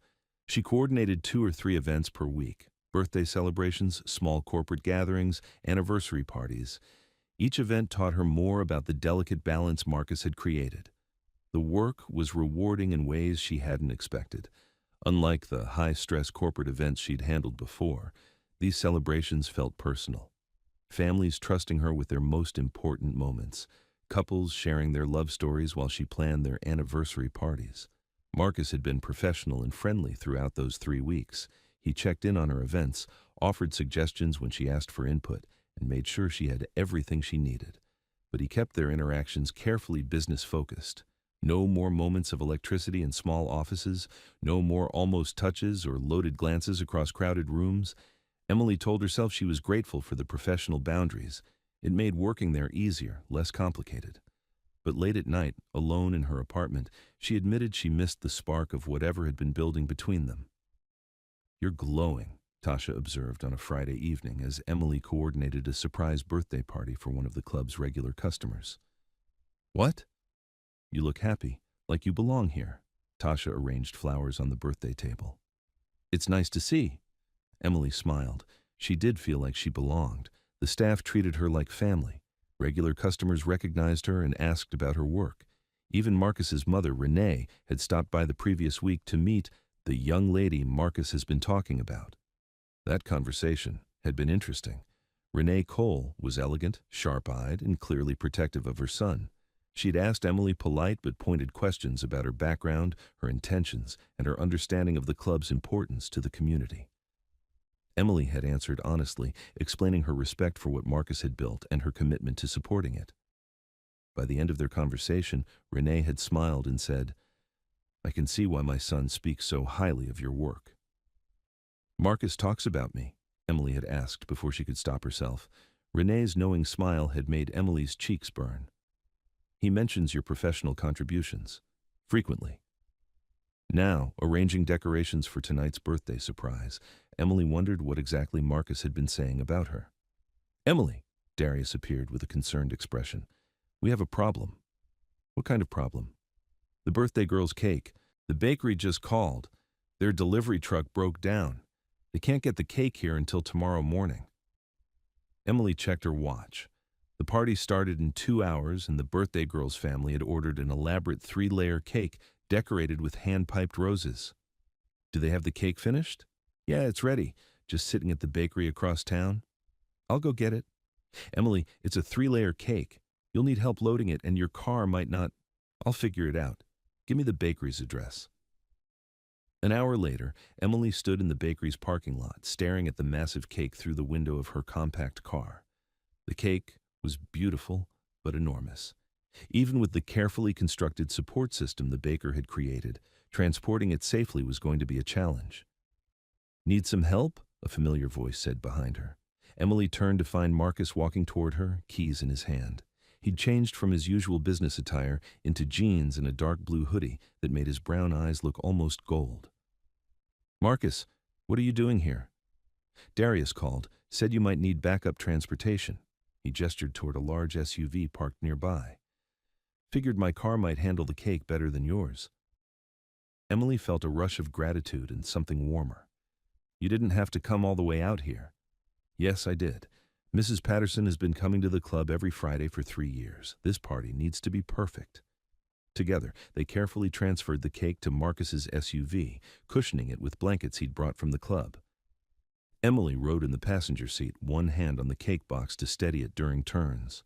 She coordinated 2 or 3 events per week: birthday celebrations, small corporate gatherings, anniversary parties. Each event taught her more about the delicate balance Marcus had created. The work was rewarding in ways she hadn't expected. Unlike the high-stress corporate events she'd handled before, these celebrations felt personal. Families trusting her with their most important moments. Couples sharing their love stories while she planned their anniversary parties. Marcus had been professional and friendly throughout those 3 weeks. He checked in on her events, offered suggestions when she asked for input, and made sure she had everything she needed. But he kept their interactions carefully business-focused. No more moments of electricity in small offices, no more almost touches or loaded glances across crowded rooms. Emily told herself she was grateful for the professional boundaries. It made working there easier, less complicated. But late at night, alone in her apartment, she admitted she missed the spark of whatever had been building between them. You're glowing, Tasha observed on a Friday evening as Emily coordinated a surprise birthday party for one of the club's regular customers. What? You look happy, like you belong here. Tasha arranged flowers on the birthday table. It's nice to see. Emily smiled. She did feel like she belonged. The staff treated her like family. Regular customers recognized her and asked about her work. Even Marcus's mother, Renee, had stopped by the previous week to meet the young lady Marcus has been talking about. That conversation had been interesting. Renee Cole was elegant, sharp-eyed, and clearly protective of her son. She'd asked Emily polite but pointed questions about her background, her intentions, and her understanding of the club's importance to the community. Emily had answered honestly, explaining her respect for what Marcus had built and her commitment to supporting it. By the end of their conversation, Renee had smiled and said, "I can see why my son speaks so highly of your work." "Marcus talks about me," Emily had asked before she could stop herself. Renee's knowing smile had made Emily's cheeks burn. "He mentions your professional contributions. Frequently." Now, arranging decorations for tonight's birthday surprise, Emily wondered what exactly Marcus had been saying about her. "Emily," Darius appeared with a concerned expression, "we have a problem." "What kind of problem?" "The birthday girl's cake. The bakery just called. Their delivery truck broke down. They can't get the cake here until tomorrow morning." Emily checked her watch. The party started in 2 hours, and the birthday girl's family had ordered an elaborate 3-layer cake decorated with hand-piped roses. "Do they have the cake finished?" "Yeah, it's ready. Just sitting at the bakery across town." "I'll go get it." "Emily, it's a 3-layer cake. You'll need help loading it, and your car might not—" "I'll figure it out. Give me the bakery's address." An hour later, Emily stood in the bakery's parking lot, staring at the massive cake through the window of her compact car. The cake was beautiful but enormous. Even with the carefully constructed support system the baker had created, transporting it safely was going to be a challenge. "Need some help?" a familiar voice said behind her. Emily turned to find Marcus walking toward her, keys in his hand. He'd changed from his usual business attire into jeans and a dark blue hoodie that made his brown eyes look almost gold. "Marcus, what are you doing here?" "Darius called, said you might need backup transportation." He gestured toward a large SUV parked nearby. "Figured my car might handle the cake better than yours." Emily felt a rush of gratitude and something warmer. "You didn't have to come all the way out here." "Yes, I did. Mrs. Patterson has been coming to the club every Friday for 3 years. This party needs to be perfect." Together, they carefully transferred the cake to Marcus's SUV, cushioning it with blankets he'd brought from the club. Emily rode in the passenger seat, one hand on the cake box to steady it during turns.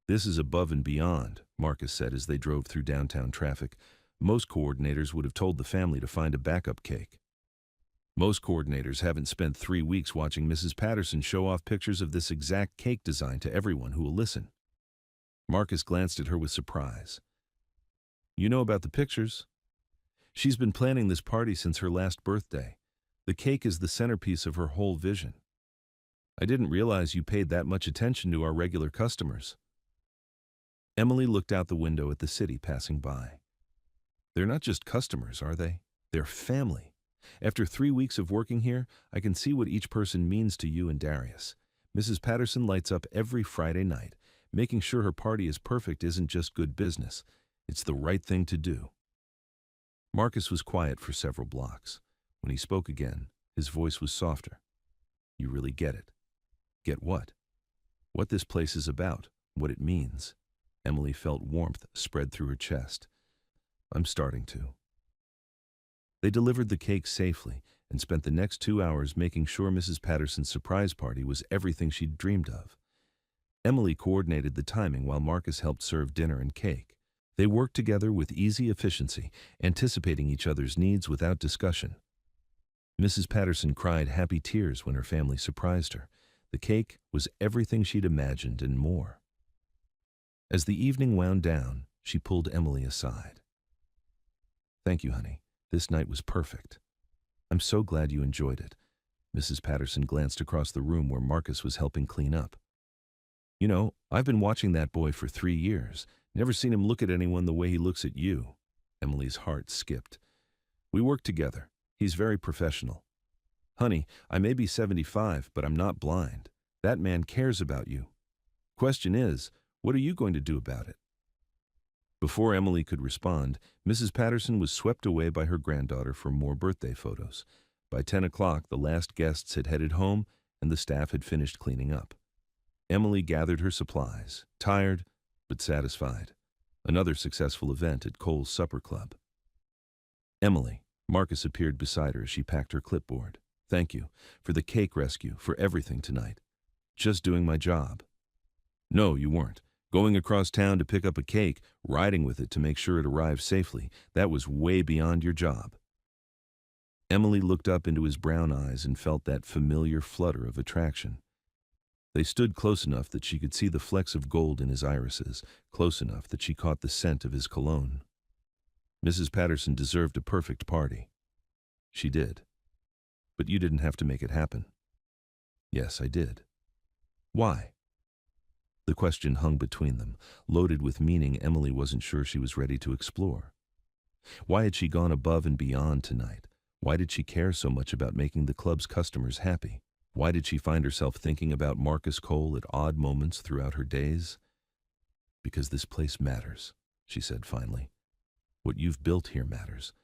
"This is above and beyond," Marcus said as they drove through downtown traffic. "Most coordinators would have told the family to find a backup cake." "Most coordinators haven't spent 3 weeks watching Mrs. Patterson show off pictures of this exact cake design to everyone who will listen." Marcus glanced at her with surprise. "You know about the pictures?" "She's been planning this party since her last birthday. The cake is the centerpiece of her whole vision." "I didn't realize you paid that much attention to our regular customers." Emily looked out the window at the city passing by. "They're not just customers, are they? They're family. After 3 weeks of working here, I can see what each person means to you and Darius. Mrs. Patterson lights up every Friday night. Making sure her party is perfect isn't just good business. It's the right thing to do." Marcus was quiet for several blocks. When he spoke again, his voice was softer. "You really get it." "Get what?" "What this place is about, what it means." Emily felt warmth spread through her chest. "I'm starting to." They delivered the cake safely and spent the next 2 hours making sure Mrs. Patterson's surprise party was everything she'd dreamed of. Emily coordinated the timing while Marcus helped serve dinner and cake. They worked together with easy efficiency, anticipating each other's needs without discussion. Mrs. Patterson cried happy tears when her family surprised her. The cake was everything she'd imagined and more. As the evening wound down, she pulled Emily aside. "Thank you, honey. This night was perfect. I'm so glad you enjoyed it." Mrs. Patterson glanced across the room where Marcus was helping clean up. "You know, I've been watching that boy for 3 years. Never seen him look at anyone the way he looks at you." Emily's heart skipped. "We work together. He's very professional. Honey, I may be 75, but I'm not blind. That man cares about you. Question is, what are you going to do about it?" Before Emily could respond, Mrs. Patterson was swept away by her granddaughter for more birthday photos. By 10 o'clock, the last guests had headed home and the staff had finished cleaning up. Emily gathered her supplies, tired but satisfied. Another successful event at Cole's Supper Club. Emily, Marcus appeared beside her as she packed her clipboard. Thank you for the cake rescue, for everything tonight. Just doing my job. No, you weren't. Going across town to pick up a cake, riding with it to make sure it arrived safely, that was way beyond your job. Emily looked up into his brown eyes and felt that familiar flutter of attraction. They stood close enough that she could see the flecks of gold in his irises, close enough that she caught the scent of his cologne. Mrs. Patterson deserved a perfect party. She did. But you didn't have to make it happen. Yes, I did. Why? The question hung between them, loaded with meaning Emily wasn't sure she was ready to explore. Why had she gone above and beyond tonight? Why did she care so much about making the club's customers happy? Why did she find herself thinking about Marcus Cole at odd moments throughout her days? Because this place matters, she said finally. What you've built here matters.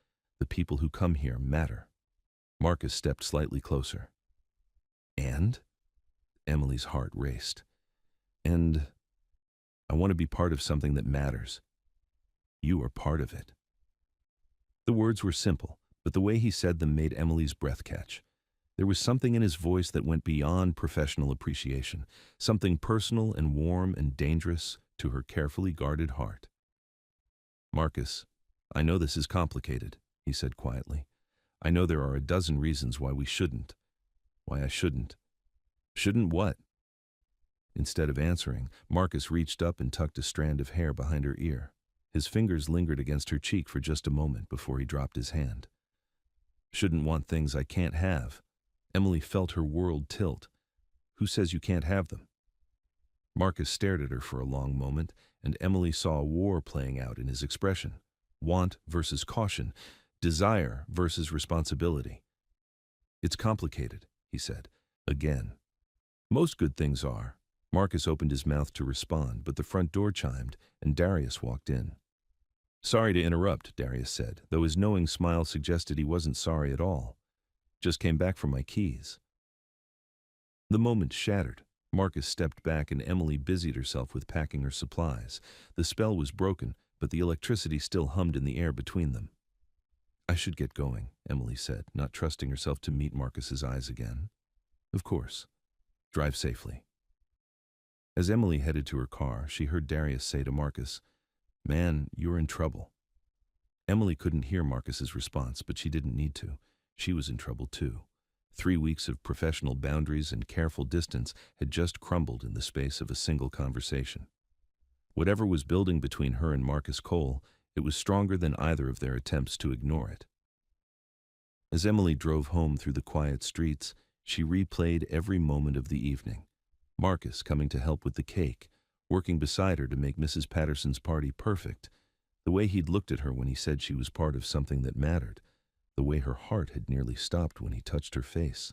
The people who come here matter. Marcus stepped slightly closer. And? Emily's heart raced. And I want to be part of something that matters. You are part of it. The words were simple, but the way he said them made Emily's breath catch. There was something in his voice that went beyond professional appreciation, something personal and warm and dangerous to her carefully guarded heart. Marcus, I know this is complicated, he said quietly. I know there are a dozen reasons why we shouldn't. Why I shouldn't. Shouldn't what? Instead of answering, Marcus reached up and tucked a strand of hair behind her ear. His fingers lingered against her cheek for just a moment before he dropped his hand. Shouldn't want things I can't have. Emily felt her world tilt. Who says you can't have them? Marcus stared at her for a long moment, and Emily saw a war playing out in his expression. Want versus caution, desire versus responsibility. It's complicated, he said, again. Most good things are. Marcus opened his mouth to respond, but the front door chimed, and Darius walked in. Sorry to interrupt, Darius said, though his knowing smile suggested he wasn't sorry at all. Just came back for my keys. The moment shattered. Marcus stepped back and Emily busied herself with packing her supplies. The spell was broken, but the electricity still hummed in the air between them. I should get going, Emily said, not trusting herself to meet Marcus's eyes again. Of course. Drive safely. As Emily headed to her car, she heard Darius say to Marcus, Man, you're in trouble. Emily couldn't hear Marcus's response, but she didn't need to. She was in trouble too. 3 weeks of professional boundaries and careful distance had just crumbled in the space of a single conversation. Whatever was building between her and Marcus Cole, it was stronger than either of their attempts to ignore it. As Emily drove home through the quiet streets, she replayed every moment of the evening. Marcus coming to help with the cake, working beside her to make Mrs. Patterson's party perfect, the way he'd looked at her when he said she was part of something that mattered, the way her heart had nearly stopped when he touched her face.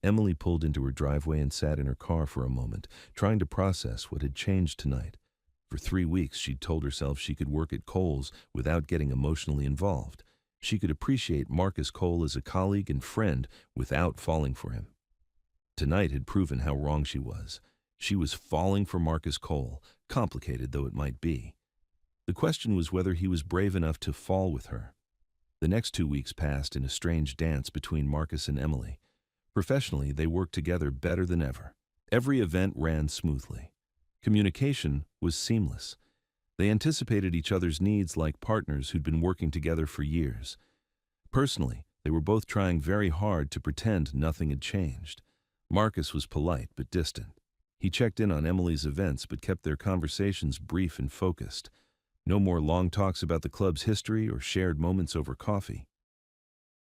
Emily pulled into her driveway and sat in her car for a moment, trying to process what had changed tonight. For 3 weeks, she'd told herself she could work at Cole's without getting emotionally involved. She could appreciate Marcus Cole as a colleague and friend without falling for him. Tonight had proven how wrong she was. She was falling for Marcus Cole, complicated though it might be. The question was whether he was brave enough to fall with her. The next 2 weeks passed in a strange dance between Marcus and Emily. Professionally, they worked together better than ever. Every event ran smoothly. Communication was seamless. They anticipated each other's needs like partners who'd been working together for years. Personally, they were both trying very hard to pretend nothing had changed. Marcus was polite but distant. He checked in on Emily's events but kept their conversations brief and focused. No more long talks about the club's history or shared moments over coffee.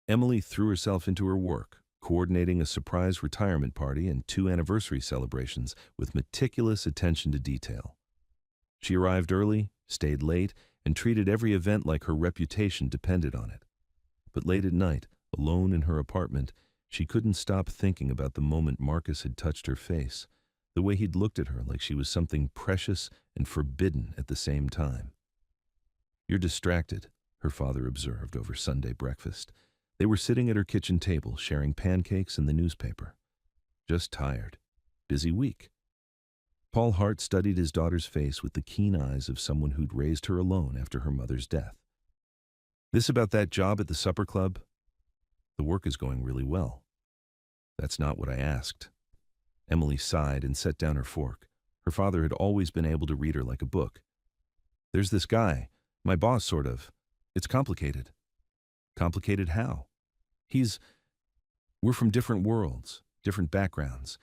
Emily threw herself into her work, coordinating a surprise retirement party and 2 anniversary celebrations with meticulous attention to detail. She arrived early, stayed late, and treated every event like her reputation depended on it. But late at night, alone in her apartment, she couldn't stop thinking about the moment Marcus had touched her face, the way he'd looked at her like she was something precious and forbidden at the same time. You're distracted, her father observed over Sunday breakfast. They were sitting at her kitchen table, sharing pancakes and the newspaper. Just tired. Busy week. Paul Hart studied his daughter's face with the keen eyes of someone who'd raised her alone after her mother's death. This about that job at the supper club? The work is going really well. That's not what I asked. Emily sighed and set down her fork. Her father had always been able to read her like a book. There's this guy, my boss sort of. It's complicated. Complicated how? We're from different worlds, different backgrounds,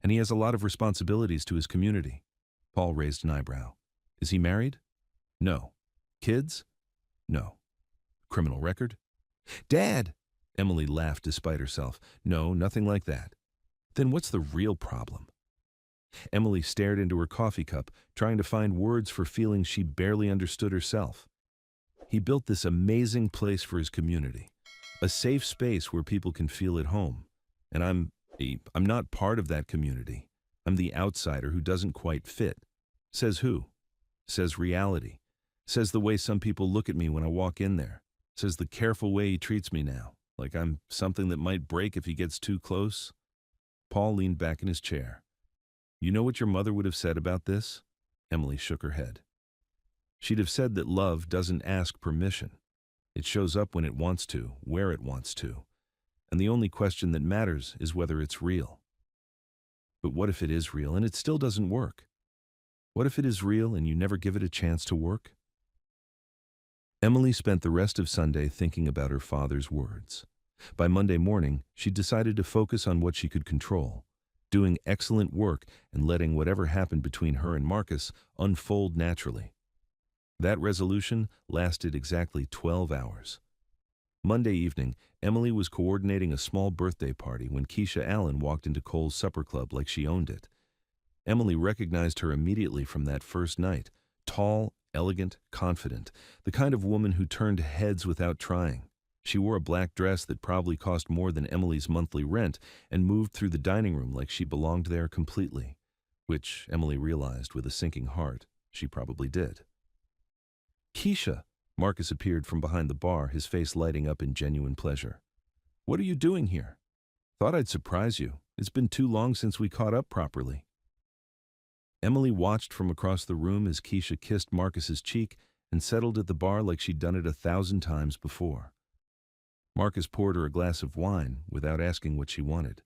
and he has a lot of responsibilities to his community. Paul raised an eyebrow. Is he married? No. Kids? No. Criminal record? Dad! Emily laughed despite herself. No, nothing like that. Then what's the real problem? Emily stared into her coffee cup, trying to find words for feelings she barely understood herself. He built this amazing place for his community, a safe space where people can feel at home. And I'm not part of that community. I'm the outsider who doesn't quite fit. Says who? Says reality. Says the way some people look at me when I walk in there. Says the careful way he treats me now, like I'm something that might break if he gets too close. Paul leaned back in his chair. You know what your mother would have said about this? Emily shook her head. She'd have said that love doesn't ask permission. It shows up when it wants to, where it wants to. And the only question that matters is whether it's real. But what if it is real and it still doesn't work? What if it is real and you never give it a chance to work? Emily spent the rest of Sunday thinking about her father's words. By Monday morning, she decided to focus on what she could control, doing excellent work and letting whatever happened between her and Marcus unfold naturally. That resolution lasted exactly 12 hours. Monday evening, Emily was coordinating a small birthday party when Keisha Allen walked into Cole's supper club like she owned it. Emily recognized her immediately from that first night, tall, elegant, confident, the kind of woman who turned heads without trying. She wore a black dress that probably cost more than Emily's monthly rent and moved through the dining room like she belonged there completely, which Emily realized with a sinking heart she probably did. Keisha! Marcus appeared from behind the bar, his face lighting up in genuine pleasure. What are you doing here? Thought I'd surprise you. It's been too long since we caught up properly. Emily watched from across the room as Keisha kissed Marcus's cheek and settled at the bar like she'd done it 1,000 times before. Marcus poured her a glass of wine without asking what she wanted.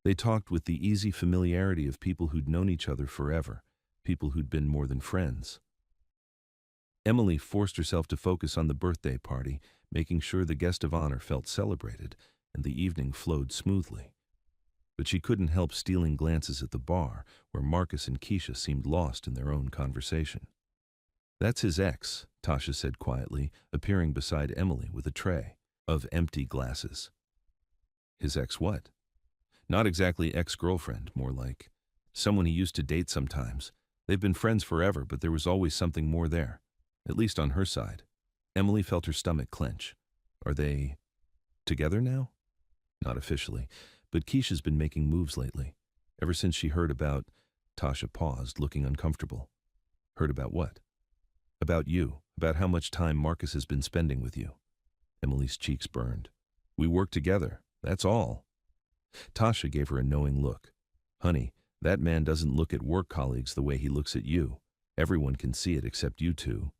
They talked with the easy familiarity of people who'd known each other forever, people who'd been more than friends. Emily forced herself to focus on the birthday party, making sure the guest of honor felt celebrated and the evening flowed smoothly. But she couldn't help stealing glances at the bar, where Marcus and Keisha seemed lost in their own conversation. That's his ex, Tasha said quietly, appearing beside Emily with a tray of empty glasses. His ex what? Not exactly ex-girlfriend, more like someone he used to date sometimes. They've been friends forever, but there was always something more there. At least on her side. Emily felt her stomach clench. Are they together now? Not officially, but Keisha's been making moves lately. Ever since she heard about... Tasha paused, looking uncomfortable. Heard about what? About you, about how much time Marcus has been spending with you. Emily's cheeks burned. We work together, that's all. Tasha gave her a knowing look. Honey, that man doesn't look at work colleagues the way he looks at you. Everyone can see it except you two.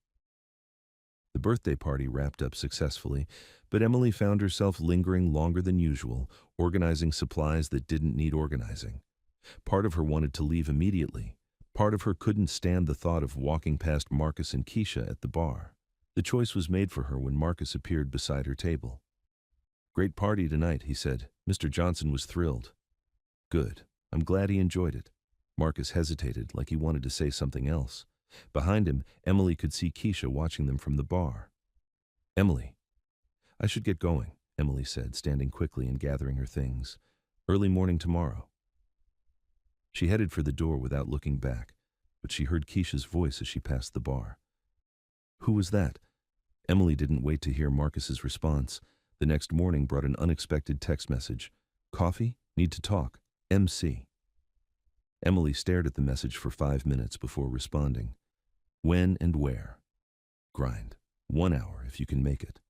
The birthday party wrapped up successfully, but Emily found herself lingering longer than usual, organizing supplies that didn't need organizing. Part of her wanted to leave immediately. Part of her couldn't stand the thought of walking past Marcus and Keisha at the bar. The choice was made for her when Marcus appeared beside her table. Great party tonight, he said. Mr. Johnson was thrilled. Good. I'm glad he enjoyed it. Marcus hesitated, like he wanted to say something else. Behind him, Emily could see Keisha watching them from the bar. Emily. I should get going, Emily said, standing quickly and gathering her things. Early morning tomorrow. She headed for the door without looking back, but she heard Keisha's voice as she passed the bar. Who was that? Emily didn't wait to hear Marcus's response. The next morning brought an unexpected text message. Coffee? Need to talk. MC. Emily stared at the message for 5 minutes before responding. When and where? Grind. 1 hour if you can make it.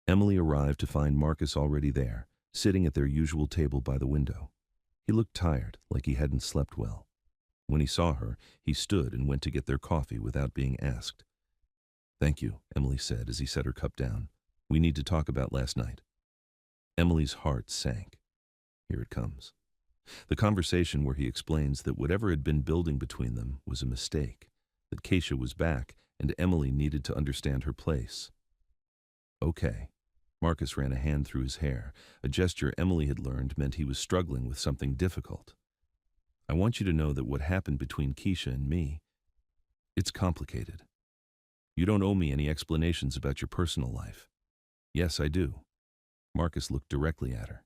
Emily arrived to find Marcus already there, sitting at their usual table by the window. He looked tired, like he hadn't slept well. When he saw her, he stood and went to get their coffee without being asked. "Thank you," Emily said as he set her cup down. "We need to talk about last night." Emily's heart sank. Here it comes. The conversation where he explains that whatever had been building between them was a mistake, that Keisha was back and Emily needed to understand her place. Okay. Marcus ran a hand through his hair, a gesture Emily had learned meant he was struggling with something difficult. "I want you to know that what happened between Keisha and me, it's complicated. You don't owe me any explanations about your personal life." "Yes, I do." Marcus looked directly at her.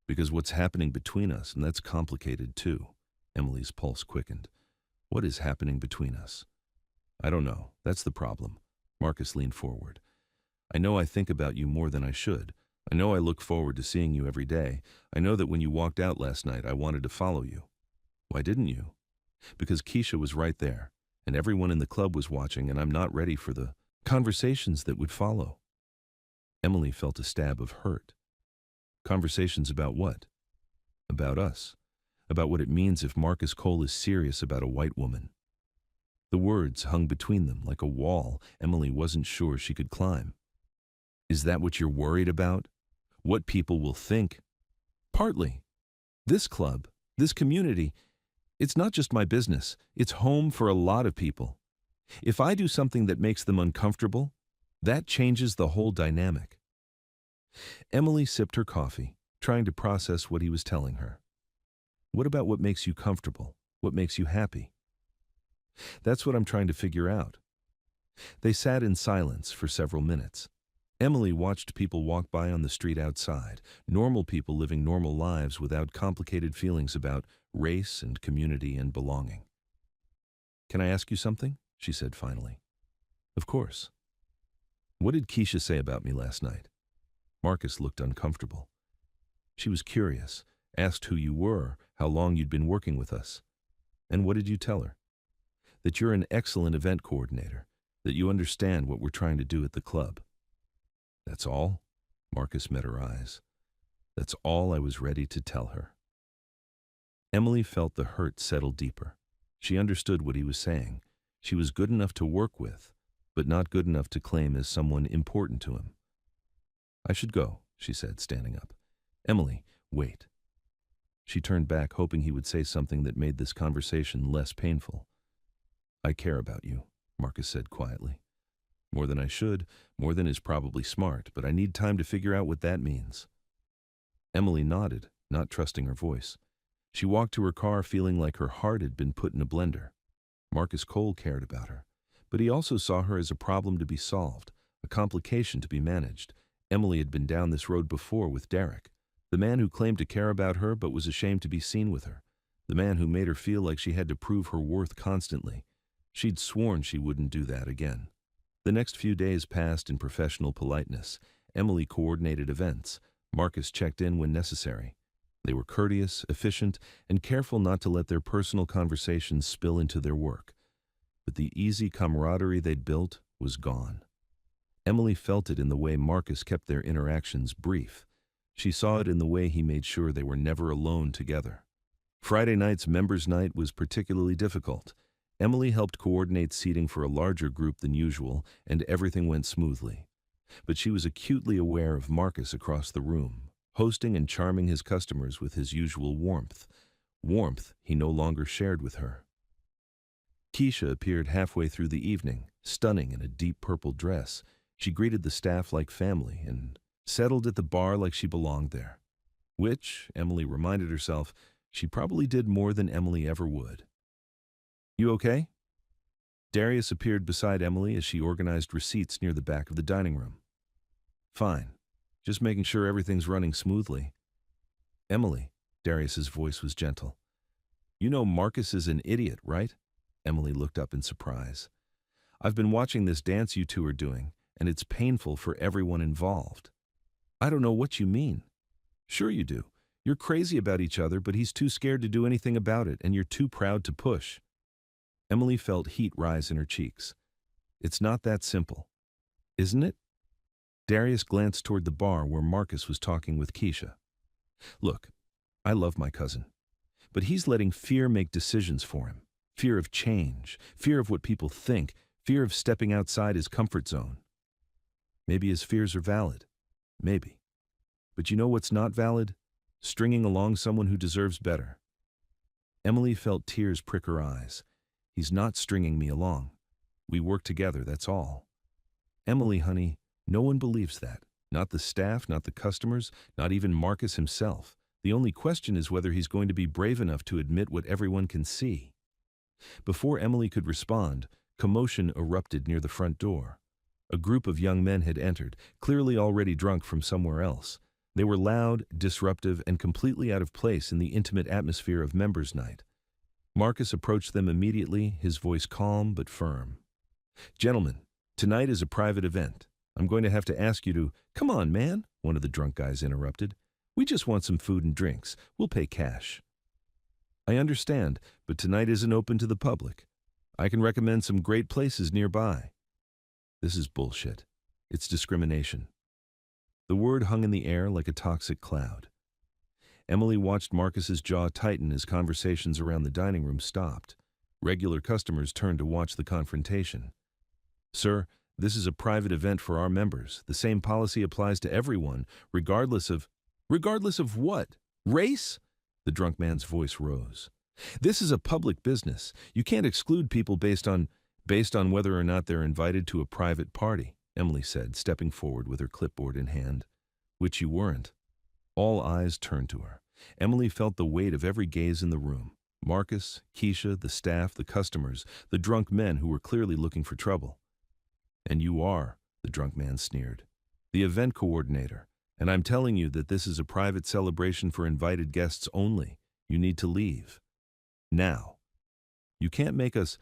"Because what's happening between us, and that's complicated too." Emily's pulse quickened. "What is happening between us?" "I don't know. That's the problem." Marcus leaned forward. "I know I think about you more than I should. I know I look forward to seeing you every day. I know that when you walked out last night, I wanted to follow you." "Why didn't you?" "Because Keisha was right there, and everyone in the club was watching, and I'm not ready for the conversations that would follow." Emily felt a stab of hurt. Conversations about what? About us. About what it means if Marcus Cole is serious about a white woman. The words hung between them like a wall Emily wasn't sure she could climb. "Is that what you're worried about? What people will think?" "Partly. This club, this community, it's not just my business. It's home for a lot of people. If I do something that makes them uncomfortable, that changes the whole dynamic." Emily sipped her coffee, trying to process what he was telling her. "What about what makes you comfortable? What makes you happy?" "That's what I'm trying to figure out." They sat in silence for several minutes. Emily watched people walk by on the street outside, normal people living normal lives without complicated feelings about race and community and belonging. "Can I ask you something?" she said finally. "Of course." "What did Keisha say about me last night?" Marcus looked uncomfortable. "She was curious, asked who you were, how long you'd been working with us." "And what did you tell her?" "That you're an excellent event coordinator, that you understand what we're trying to do at the club." "That's all?" Marcus met her eyes. "That's all I was ready to tell her." Emily felt the hurt settle deeper. She understood what he was saying. She was good enough to work with, but not good enough to claim as someone important to him. "I should go," she said, standing up. "Emily, wait." She turned back, hoping he would say something that made this conversation less painful. "I care about you," Marcus said quietly. "More than I should, more than is probably smart, but I need time to figure out what that means." Emily nodded, not trusting her voice. She walked to her car feeling like her heart had been put in a blender. Marcus Cole cared about her, but he also saw her as a problem to be solved, a complication to be managed. Emily had been down this road before with Derek, the man who claimed to care about her but was ashamed to be seen with her, the man who made her feel like she had to prove her worth constantly. She'd sworn she wouldn't do that again. The next few days passed in professional politeness. Emily coordinated events. Marcus checked in when necessary. They were courteous, efficient, and careful not to let their personal conversations spill into their work. But the easy camaraderie they'd built was gone. Emily felt it in the way Marcus kept their interactions brief. She saw it in the way he made sure they were never alone together. Friday night's members' night was particularly difficult. Emily helped coordinate seating for a larger group than usual, and everything went smoothly. But she was acutely aware of Marcus across the room, hosting and charming his customers with his usual warmth. Warmth he no longer shared with her. Keisha appeared halfway through the evening, stunning in a deep purple dress. She greeted the staff like family and settled at the bar like she belonged there. Which, Emily reminded herself, she probably did more than Emily ever would. "You okay?" Darius appeared beside Emily as she organized receipts near the back of the dining room. "Fine. Just making sure everything's running smoothly." "Emily," Darius's voice was gentle. "You know Marcus is an idiot, right?" Emily looked up in surprise. "I've been watching this dance you two are doing, and it's painful for everyone involved." "I don't know what you mean." "Sure you do. You're crazy about each other, but he's too scared to do anything about it, and you're too proud to push." Emily felt heat rise in her cheeks. "It's not that simple. Isn't it?" Darius glanced toward the bar where Marcus was talking with Keisha. "Look, I love my cousin, but he's letting fear make decisions for him. Fear of change, fear of what people think, fear of stepping outside his comfort zone. Maybe his fears are valid. Maybe. But you know what's not valid? Stringing along someone who deserves better. Emily felt tears prick her eyes. He's not stringing me along. We work together, that's all. Emily, honey, no one believes that. Not the staff, not the customers, not even Marcus himself. The only question is whether he's going to be brave enough to admit what everyone can see. Before Emily could respond, commotion erupted near the front door. A group of young men had entered, clearly already drunk from somewhere else. They were loud, disruptive, and completely out of place in the intimate atmosphere of members' night. Marcus approached them immediately, his voice calm but firm. "Gentlemen, tonight is a private event. I'm going to have to ask you to—" "Come on, man," one of the drunk guys interrupted. "We just want some food and drinks. We'll pay cash." "I understand, but tonight isn't open to the public. I can recommend some great places nearby." This is bullshit. It's discrimination. The word hung in the air like a toxic cloud. Emily watched Marcus's jaw tighten as conversations around the dining room stopped. Regular customers turned to watch the confrontation. "Sir, this is a private event for our members. The same policy applies to everyone, regardless of—" "Regardless of what? Race?" The drunk man's voice rose. "This is a public business. You can't exclude people based on whether or not they're invited to a private party," Emily said, stepping forward with her clipboard in hand. "Which you weren't." All eyes turned to her. Emily felt the weight of every gaze in the room. Marcus, Keisha, the staff, the customers, the drunk men who were clearly looking for trouble. "And you are," the drunk man sneered, "the event coordinator. And I'm telling you that this is a private celebration for invited guests only. You need to leave. Now. You can't make us—"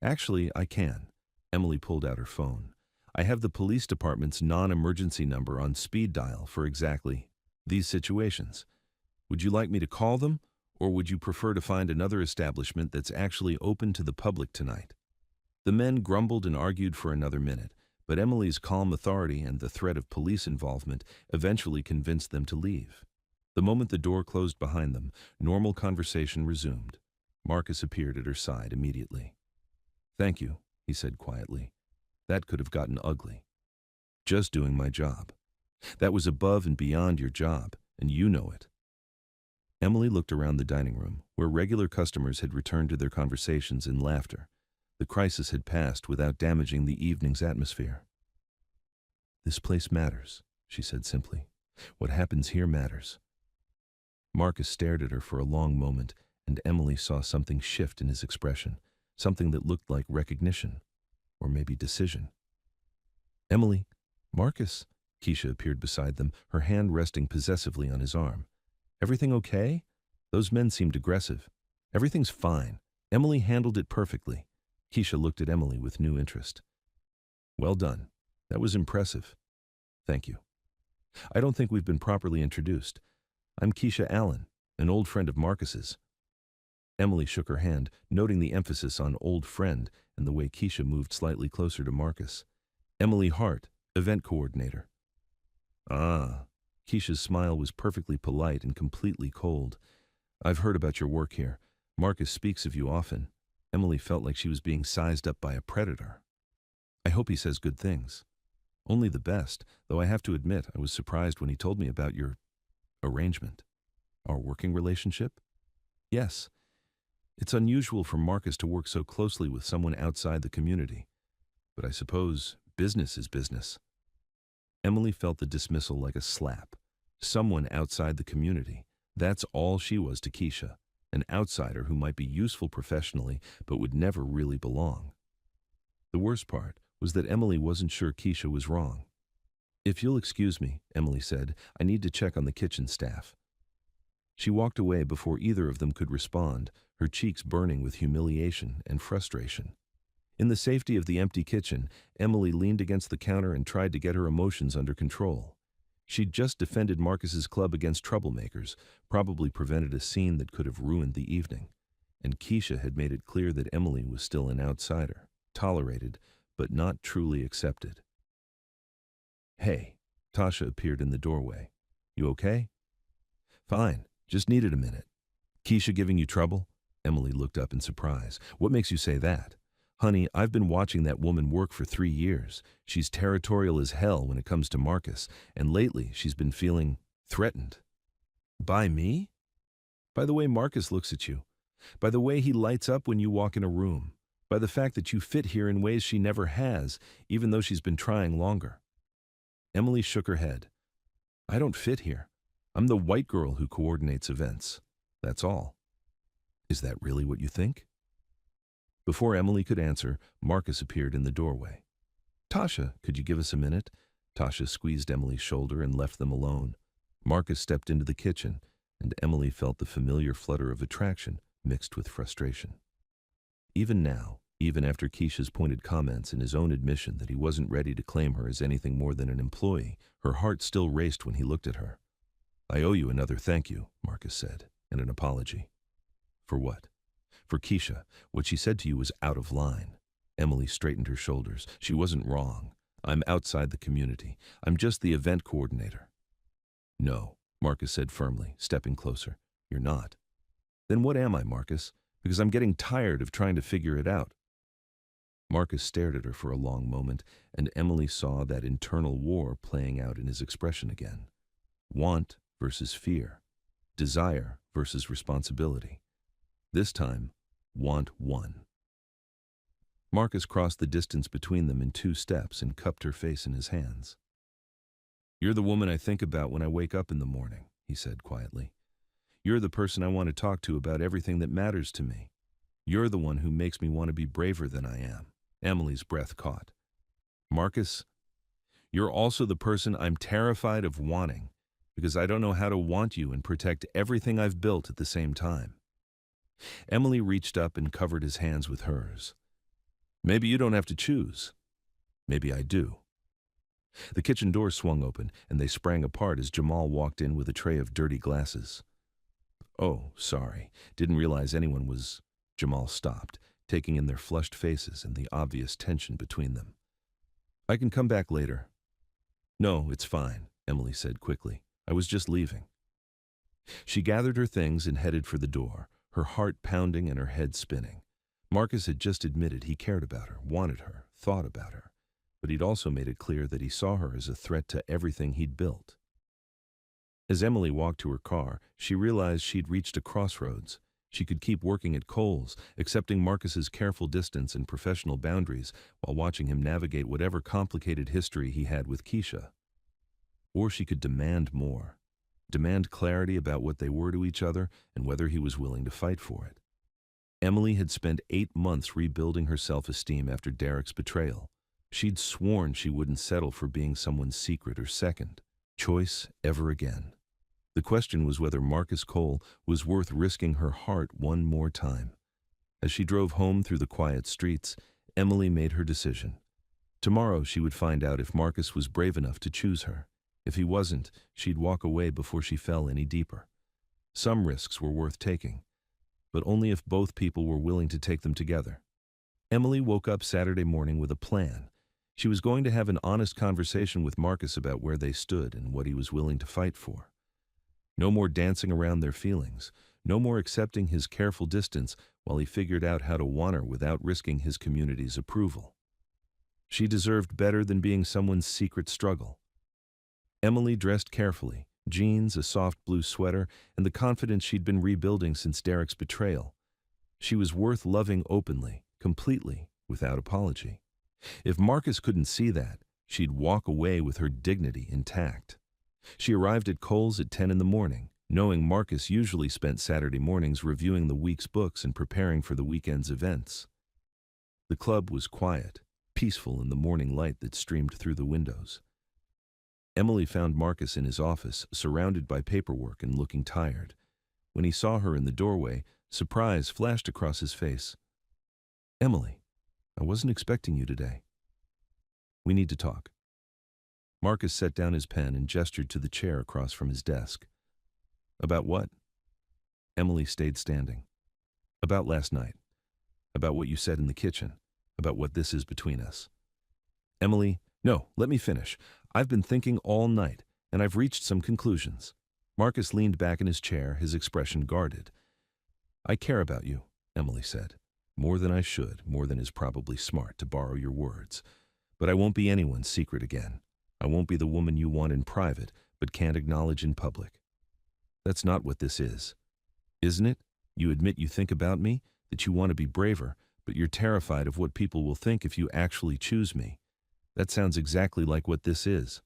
"Actually, I can." Emily pulled out her phone. "I have the police department's non-emergency number on speed dial for exactly these situations. Would you like me to call them, or would you prefer to find another establishment that's actually open to the public tonight?" The men grumbled and argued for another minute, but Emily's calm authority and the threat of police involvement eventually convinced them to leave. The moment the door closed behind them, normal conversation resumed. Marcus appeared at her side immediately. "Thank you," he said quietly. "That could have gotten ugly." "Just doing my job." "That was above and beyond your job, and you know it." Emily looked around the dining room, where regular customers had returned to their conversations in laughter. The crisis had passed without damaging the evening's atmosphere. "This place matters," she said simply. "What happens here matters." Marcus stared at her for a long moment, and Emily saw something shift in his expression, something that looked like recognition, or maybe decision. "Emily, Marcus," Keisha appeared beside them, her hand resting possessively on his arm. "Everything okay? Those men seemed aggressive." "Everything's fine. Emily handled it perfectly." Keisha looked at Emily with new interest. "Well done. That was impressive. Thank you. I don't think we've been properly introduced. I'm Keisha Allen, an old friend of Marcus's." Emily shook her hand, noting the emphasis on old friend and the way Keisha moved slightly closer to Marcus. "Emily Hart, event coordinator." "Ah." Keisha's smile was perfectly polite and completely cold. "I've heard about your work here. Marcus speaks of you often." Emily felt like she was being sized up by a predator. "I hope he says good things." "Only the best, though I have to admit I was surprised when he told me about your arrangement." "Our working relationship?" "Yes. It's unusual for Marcus to work so closely with someone outside the community. But I suppose business is business." Emily felt the dismissal like a slap. Someone outside the community. That's all she was to Keisha. An outsider who might be useful professionally but would never really belong. The worst part was that Emily wasn't sure Keisha was wrong. "If you'll excuse me," Emily said, "I need to check on the kitchen staff." She walked away before either of them could respond, her cheeks burning with humiliation and frustration. In the safety of the empty kitchen, Emily leaned against the counter and tried to get her emotions under control. She'd just defended Marcus's club against troublemakers, probably prevented a scene that could have ruined the evening. And Keisha had made it clear that Emily was still an outsider, tolerated, but not truly accepted. "Hey," Tasha appeared in the doorway. "You okay?" "Fine, just needed a minute." "Keisha giving you trouble?" Emily looked up in surprise. What makes you say that? Honey, I've been watching that woman work for 3 years. She's territorial as hell when it comes to Marcus, and lately she's been feeling threatened. By me? By the way Marcus looks at you. By the way he lights up when you walk in a room. By the fact that you fit here in ways she never has, even though she's been trying longer. Emily shook her head. I don't fit here. I'm the white girl who coordinates events. That's all. Is that really what you think? Before Emily could answer, Marcus appeared in the doorway. Tasha, could you give us a minute? Tasha squeezed Emily's shoulder and left them alone. Marcus stepped into the kitchen, and Emily felt the familiar flutter of attraction mixed with frustration. Even now, even after Keisha's pointed comments and his own admission that he wasn't ready to claim her as anything more than an employee, her heart still raced when he looked at her. I owe you another thank you, Marcus said, and an apology. For what? For Keisha. What she said to you was out of line. Emily straightened her shoulders. She wasn't wrong. I'm outside the community. I'm just the event coordinator. No, Marcus said firmly, stepping closer. You're not. Then what am I, Marcus? Because I'm getting tired of trying to figure it out. Marcus stared at her for a long moment, and Emily saw that internal war playing out in his expression again. Want versus fear. Desire versus responsibility. This time, want won. Marcus crossed the distance between them in 2 steps and cupped her face in his hands. You're the woman I think about when I wake up in the morning, he said quietly. You're the person I want to talk to about everything that matters to me. You're the one who makes me want to be braver than I am. Emily's breath caught. Marcus, you're also the person I'm terrified of wanting, because I don't know how to want you and protect everything I've built at the same time. Emily reached up and covered his hands with hers. Maybe you don't have to choose. Maybe I do. The kitchen door swung open, and they sprang apart as Jamal walked in with a tray of dirty glasses. Oh, sorry. Didn't realize anyone was... Jamal stopped, taking in their flushed faces and the obvious tension between them. I can come back later. No, it's fine, Emily said quickly. I was just leaving. She gathered her things and headed for the door, her heart pounding and her head spinning. Marcus had just admitted he cared about her, wanted her, thought about her, but he'd also made it clear that he saw her as a threat to everything he'd built. As Emily walked to her car, she realized she'd reached a crossroads. She could keep working at Kohl's, accepting Marcus's careful distance and professional boundaries while watching him navigate whatever complicated history he had with Keisha. Or she could demand more. Demand clarity about what they were to each other and whether he was willing to fight for it. Emily had spent 8 months rebuilding her self-esteem after Derek's betrayal. She'd sworn she wouldn't settle for being someone's secret or second choice ever again. The question was whether Marcus Cole was worth risking her heart one more time. As she drove home through the quiet streets, Emily made her decision. Tomorrow she would find out if Marcus was brave enough to choose her. If he wasn't, she'd walk away before she fell any deeper. Some risks were worth taking, but only if both people were willing to take them together. Emily woke up Saturday morning with a plan. She was going to have an honest conversation with Marcus about where they stood and what he was willing to fight for. No more dancing around their feelings, no more accepting his careful distance while he figured out how to want her without risking his community's approval. She deserved better than being someone's secret struggle. Emily dressed carefully, jeans, a soft blue sweater, and the confidence she'd been rebuilding since Derek's betrayal. She was worth loving openly, completely, without apology. If Marcus couldn't see that, she'd walk away with her dignity intact. She arrived at Kohl's at 10 in the morning, knowing Marcus usually spent Saturday mornings reviewing the week's books and preparing for the weekend's events. The club was quiet, peaceful in the morning light that streamed through the windows. Emily found Marcus in his office, surrounded by paperwork and looking tired. When he saw her in the doorway, surprise flashed across his face. Emily, I wasn't expecting you today. We need to talk. Marcus set down his pen and gestured to the chair across from his desk. About what? Emily stayed standing. About last night. About what you said in the kitchen. About what this is between us. Emily, no, let me finish. I've been thinking all night, and I've reached some conclusions. Marcus leaned back in his chair, his expression guarded. I care about you. Emily said. More than I should, more than is probably smart, to borrow your words. But I won't be anyone's secret again. I won't be the woman you want in private, but can't acknowledge in public. That's not what this is. Isn't it? You admit you think about me, that you want to be braver, but you're terrified of what people will think if you actually choose me. That sounds exactly like what this is.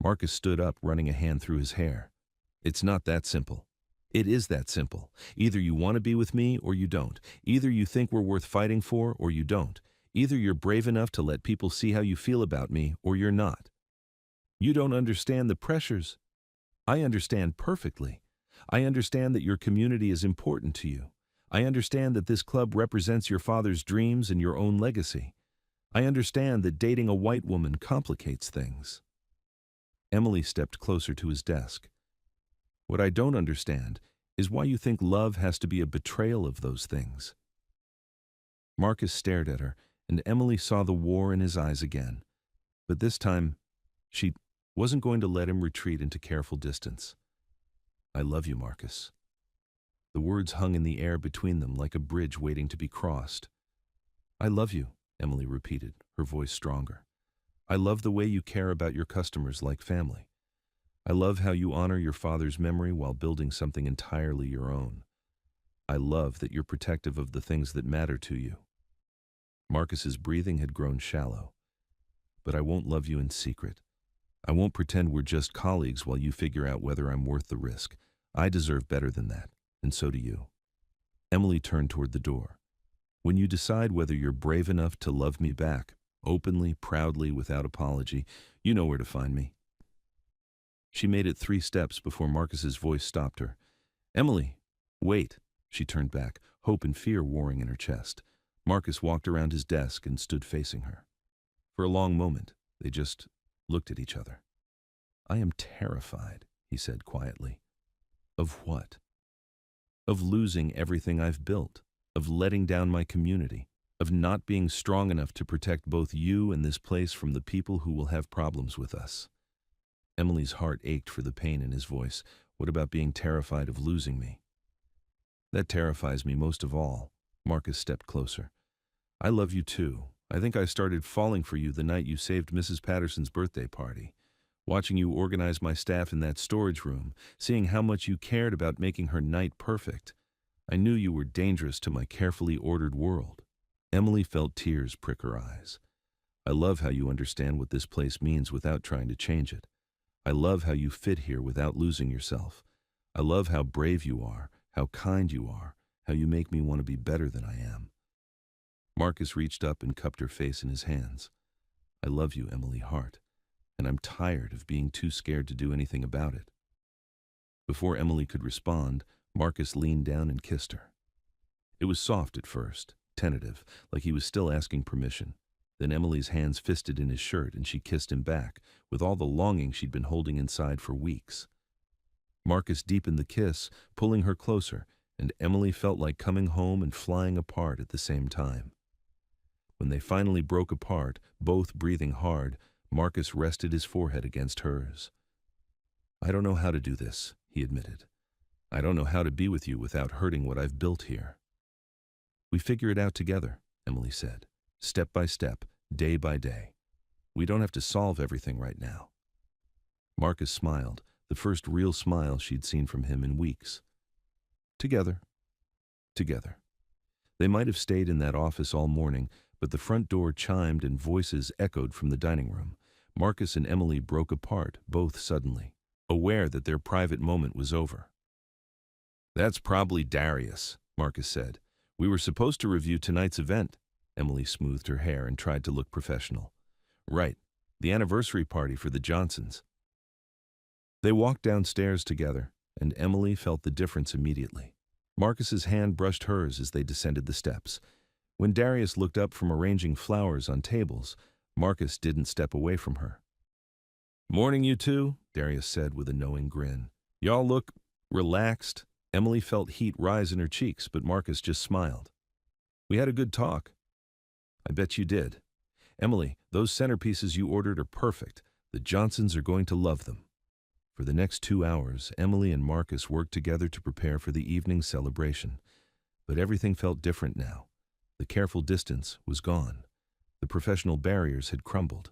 Marcus stood up, running a hand through his hair. It's not that simple. It is that simple. Either you want to be with me or you don't. Either you think we're worth fighting for or you don't. Either you're brave enough to let people see how you feel about me or you're not. You don't understand the pressures. I understand perfectly. I understand that your community is important to you. I understand that this club represents your father's dreams and your own legacy. I understand that dating a white woman complicates things. Emily stepped closer to his desk. What I don't understand is why you think love has to be a betrayal of those things. Marcus stared at her, and Emily saw the war in his eyes again. But this time, she wasn't going to let him retreat into careful distance. I love you, Marcus. The words hung in the air between them like a bridge waiting to be crossed. I love you, Emily repeated, her voice stronger. I love the way you care about your customers like family. I love how you honor your father's memory while building something entirely your own. I love that you're protective of the things that matter to you. Marcus's breathing had grown shallow. But I won't love you in secret. I won't pretend we're just colleagues while you figure out whether I'm worth the risk. I deserve better than that, and so do you. Emily turned toward the door. When you decide whether you're brave enough to love me back, openly, proudly, without apology, you know where to find me. She made it 3 steps before Marcus's voice stopped her. Emily, wait. She turned back, hope and fear warring in her chest. Marcus walked around his desk and stood facing her. For a long moment, they just looked at each other. I am terrified, he said quietly. Of what? Of losing everything I've built, of letting down my community, of not being strong enough to protect both you and this place from the people who will have problems with us. Emily's heart ached for the pain in his voice. What about being terrified of losing me? That terrifies me most of all. Marcus stepped closer. I love you too. I think I started falling for you the night you saved Mrs. Patterson's birthday party. Watching you organize my staff in that storage room, seeing how much you cared about making her night perfect. I knew you were dangerous to my carefully ordered world. Emily felt tears prick her eyes. I love how you understand what this place means without trying to change it. I love how you fit here without losing yourself. I love how brave you are, how kind you are, how you make me want to be better than I am. Marcus reached up and cupped her face in his hands. I love you, Emily Hart, and I'm tired of being too scared to do anything about it. Before Emily could respond, Marcus leaned down and kissed her. It was soft at first, tentative, like he was still asking permission. Then Emily's hands fisted in his shirt and she kissed him back, with all the longing she'd been holding inside for weeks. Marcus deepened the kiss, pulling her closer, and Emily felt like coming home and flying apart at the same time. When they finally broke apart, both breathing hard, Marcus rested his forehead against hers. I don't know how to do this, he admitted. I don't know how to be with you without hurting what I've built here. We figure it out together, Emily said, step by step, day by day. We don't have to solve everything right now. Marcus smiled, the first real smile she'd seen from him in weeks. Together. Together. They might have stayed in that office all morning, but the front door chimed and voices echoed from the dining room. Marcus and Emily broke apart, both suddenly, aware that their private moment was over. That's probably Darius, Marcus said. We were supposed to review tonight's event. Emily smoothed her hair and tried to look professional. Right, the anniversary party for the Johnsons. They walked downstairs together, and Emily felt the difference immediately. Marcus's hand brushed hers as they descended the steps. When Darius looked up from arranging flowers on tables, Marcus didn't step away from her. Morning, you two, Darius said with a knowing grin. Y'all look relaxed. Emily felt heat rise in her cheeks, but Marcus just smiled. We had a good talk. I bet you did. Emily, those centerpieces you ordered are perfect. The Johnsons are going to love them. For the next 2 hours, Emily and Marcus worked together to prepare for the evening's celebration. But everything felt different now. The careful distance was gone. The professional barriers had crumbled.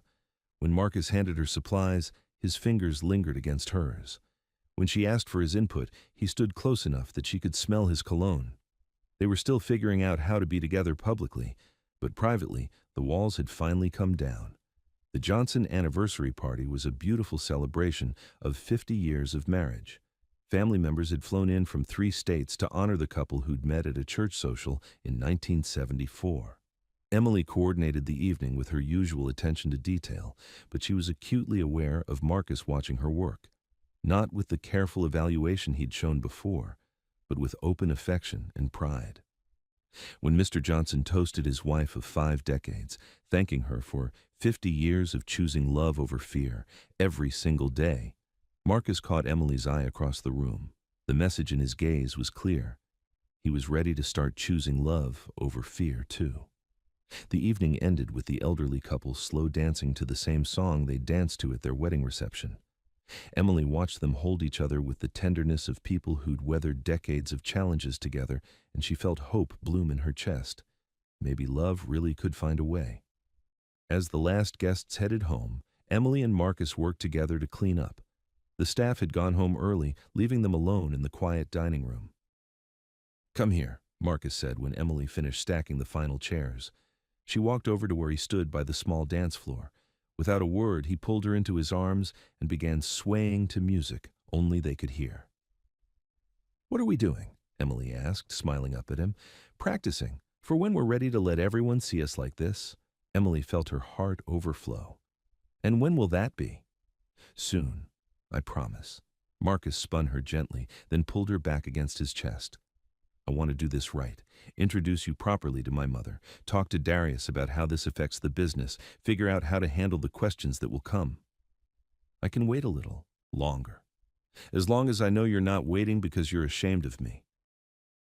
When Marcus handed her supplies, his fingers lingered against hers. When she asked for his input, he stood close enough that she could smell his cologne. They were still figuring out how to be together publicly, but privately, the walls had finally come down. The Johnson anniversary party was a beautiful celebration of 50 years of marriage. Family members had flown in from 3 states to honor the couple who'd met at a church social in 1974. Emily coordinated the evening with her usual attention to detail, but she was acutely aware of Marcus watching her work, not with the careful evaluation he'd shown before, but with open affection and pride. When Mr. Johnson toasted his wife of 5 decades, thanking her for 50 years of choosing love over fear every single day, Marcus caught Emily's eye across the room. The message in his gaze was clear. He was ready to start choosing love over fear, too. The evening ended with the elderly couple slow dancing to the same song they danced to at their wedding reception. Emily watched them hold each other with the tenderness of people who'd weathered decades of challenges together, and she felt hope bloom in her chest. Maybe love really could find a way. As the last guests headed home, Emily and Marcus worked together to clean up. The staff had gone home early, leaving them alone in the quiet dining room. "Come here," Marcus said when Emily finished stacking the final chairs. She walked over to where he stood by the small dance floor. Without a word, he pulled her into his arms and began swaying to music only they could hear. "What are we doing?" Emily asked, smiling up at him. "Practicing, for when we're ready to let everyone see us like this." Emily felt her heart overflow. "And when will that be?" "Soon, I promise." Marcus spun her gently, then pulled her back against his chest. "I want to do this right. Introduce you properly to my mother. Talk to Darius about how this affects the business. Figure out how to handle the questions that will come. I can wait a little longer. As long as I know you're not waiting because you're ashamed of me."